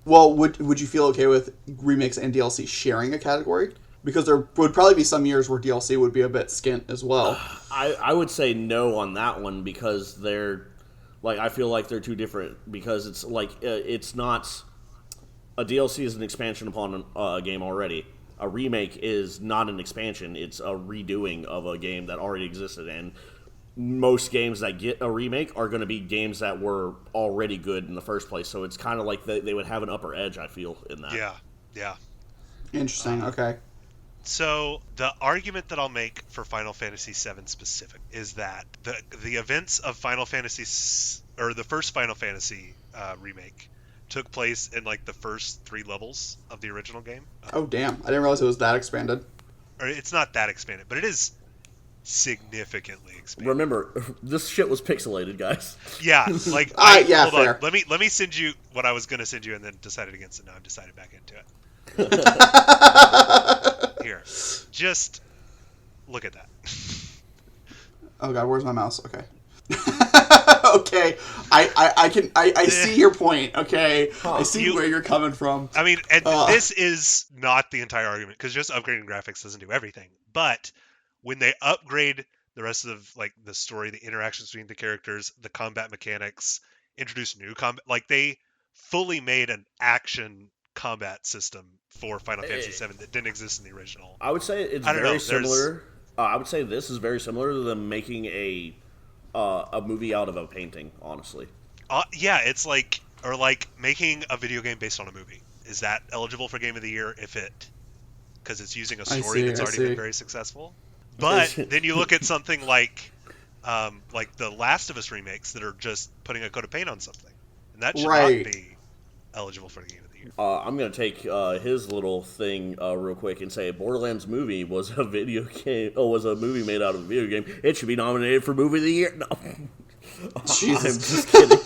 Well, would you feel okay with remakes and DLC sharing a category? Because there would probably be some years where DLC would be a bit skint as well. I would say no on that one because they're like I feel like they're too different because it's like it's not a DLC is an expansion upon a game already. A remake is not an expansion; it's a redoing of a game that already existed. And most games that get a remake are going to be games that were already good in the first place. So it's kind of like they would have an upper edge. I feel in that. Yeah. Interesting. Okay. So the argument that I'll make for Final Fantasy VII specific is that the events of Final Fantasy or the first Final Fantasy remake took place in like the first 3 levels of the original game. Oh damn! I didn't realize it was that expanded. Or it's not that expanded, but it is significantly expanded. Remember, this shit was pixelated, guys. Yeah, like yeah, hold fair. on. Let me send you what I was going to send you, and then decided against it. Now I've decided back into it. Here, just look at that. Oh god, where's my mouse? Okay. Okay, I see your point. Okay, I see where you're coming from. I mean, and this is not the entire argument because just upgrading graphics doesn't do everything. But when they upgrade the rest of like the story, the interactions between the characters, the combat mechanics, introduce new combat, like they fully made an action combat system for Final Fantasy VII that didn't exist in the original. I would say it's very similar. I would say this is very similar to them making a movie out of a painting, honestly. Yeah, it's like making a video game based on a movie. Is that eligible for Game of the Year because it's using a story that's already been very successful? But then you look at something like the Last of Us remakes that are just putting a coat of paint on something, and that should not be eligible for the Game of the Year. I'm gonna take his little thing real quick and say Borderlands movie was a video game. Oh, was a movie made out of a video game. It should be nominated for Movie of the Year. No, Jesus. I'm just kidding.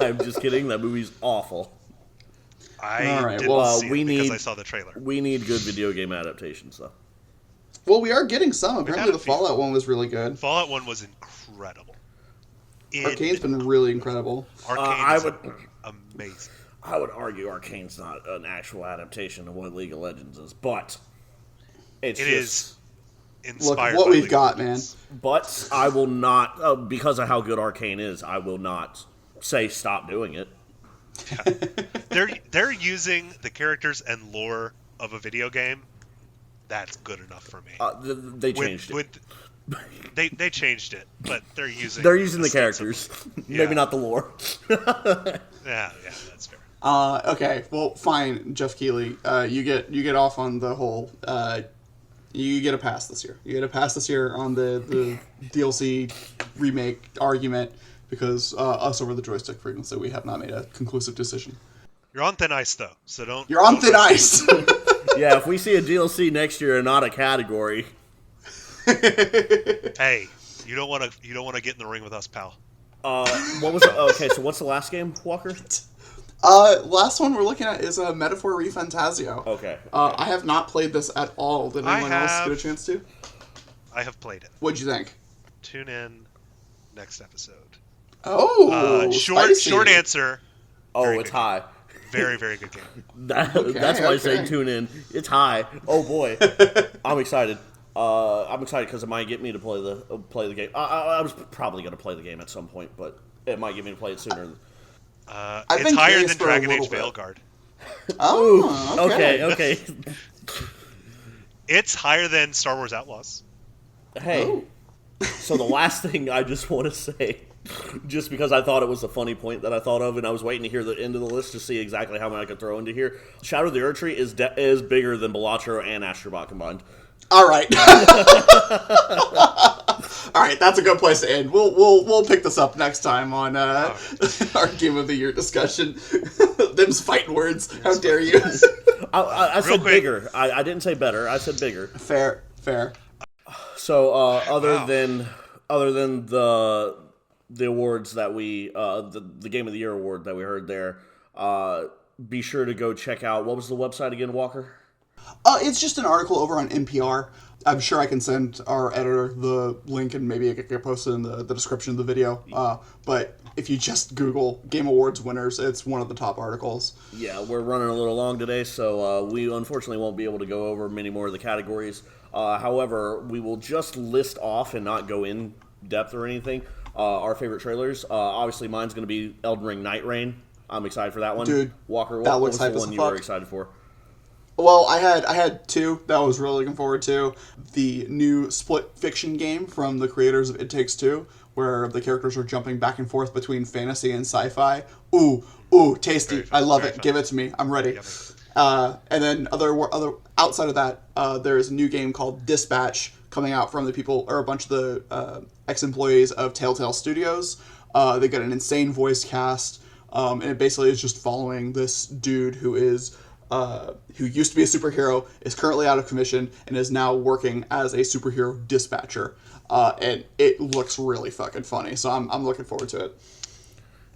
I'm just kidding. That movie's awful. I didn't see it because I saw the trailer. We need good video game adaptations, though. Well, we are getting some. Apparently, the Fallout one was really good. Fallout 1 was incredible. Arcane's been really incredible. Arcane is amazing. I would argue Arcane's not an actual adaptation of what League of Legends is, but it is inspired. Look what we've League got, man. But I will not, because of how good Arcane is, I will not say stop doing it. Yeah. They're using the characters and lore of a video game. That's good enough for me. They changed it. They changed it, but they're using the characters, maybe not the lore. Yeah, that's fair. Okay, well, fine, Jeff Keighley. You get off on the whole. You get a pass this year. You get a pass this year on the DLC remake argument because us over the joystick frequency, we have not made a conclusive decision. You're on thin ice, though, so don't. You're on thin ice. Yeah, if we see a DLC next year and not a category. Hey, you don't want to get in the ring with us, pal. What was okay? So what's the last game, Walker? Last one we're looking at is Metaphor ReFantasio. Okay. I have not played this at all. Did anyone else get a chance to? I have played it. What'd you think? Tune in next episode. Oh, short answer. Oh, it's high. Very, very good game. That's why I say tune in. It's high. Oh boy, I'm excited. I'm excited because it might get me to play the game. I was probably going to play the game at some point, but it might get me to play it sooner. It's higher than Dragon Age Veilguard. Oh, okay. It's higher than Star Wars Outlaws. Hey, so the last thing I just want to say, just because I thought it was a funny point that I thought of, and I was waiting to hear the end of the list to see exactly how many I could throw into here. Shadow of the Erdtree is bigger than Balatro and Astrobot combined. All right. All right, that's a good place to end. We'll pick this up next time on our Game of the Year discussion. Them's fighting words. How dare you? I said bigger. I didn't say better. I said bigger. Fair. So other than the awards that we the Game of the Year award that we heard there, be sure to go check out, what was the website again, Walker? It's just an article over on NPR. I'm sure I can send our editor the link and maybe it could get posted in the description of the video. But if you just Google Game Awards winners, it's one of the top articles. Yeah, we're running a little long today, so we unfortunately won't be able to go over many more of the categories. However, we will just list off and not go in depth or anything. Our favorite trailers. Obviously, mine's going to be Elden Ring Night Rain. I'm excited for that one. Dude, Walker, that what looks was the hype one as you were fuck. excited for? Well, I had two that I was really looking forward to. The new split fiction game from the creators of It Takes Two, where the characters are jumping back and forth between fantasy and sci-fi. Ooh, tasty. I love it. Give it to me. I'm ready. And then other outside of that, there's a new game called Dispatch coming out from the people, or a bunch of the ex-employees of Telltale Studios. They got an insane voice cast, and it basically is just following this dude who used to be a superhero, is currently out of commission, and is now working as a superhero dispatcher. And it looks really fucking funny, so I'm looking forward to it.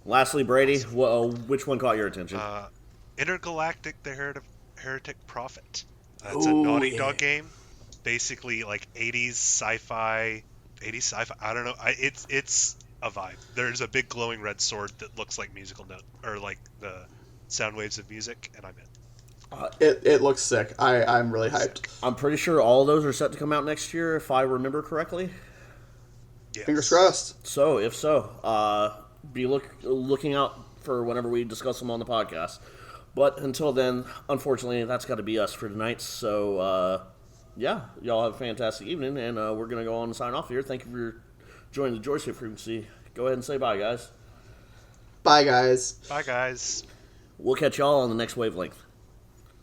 Lastly, Brady, which one caught your attention? Intergalactic: The Heretic Prophet. It's a Naughty Dog game, basically like 80s sci-fi. I don't know. It's a vibe. There's a big glowing red sword that looks like musical note, or like the sound waves of music, and I'm in. It looks sick. I'm really hyped. I'm pretty sure all of those are set to come out next year, if I remember correctly. Yes. Fingers crossed. So, if so, be looking out for whenever we discuss them on the podcast. But until then, unfortunately, that's got to be us for tonight. So, yeah, y'all have a fantastic evening, and we're going to go on and sign off here. Thank you for joining the Joystick Frequency. Go ahead and say bye, guys. Bye, guys. Bye, guys. We'll catch y'all on the next wavelength.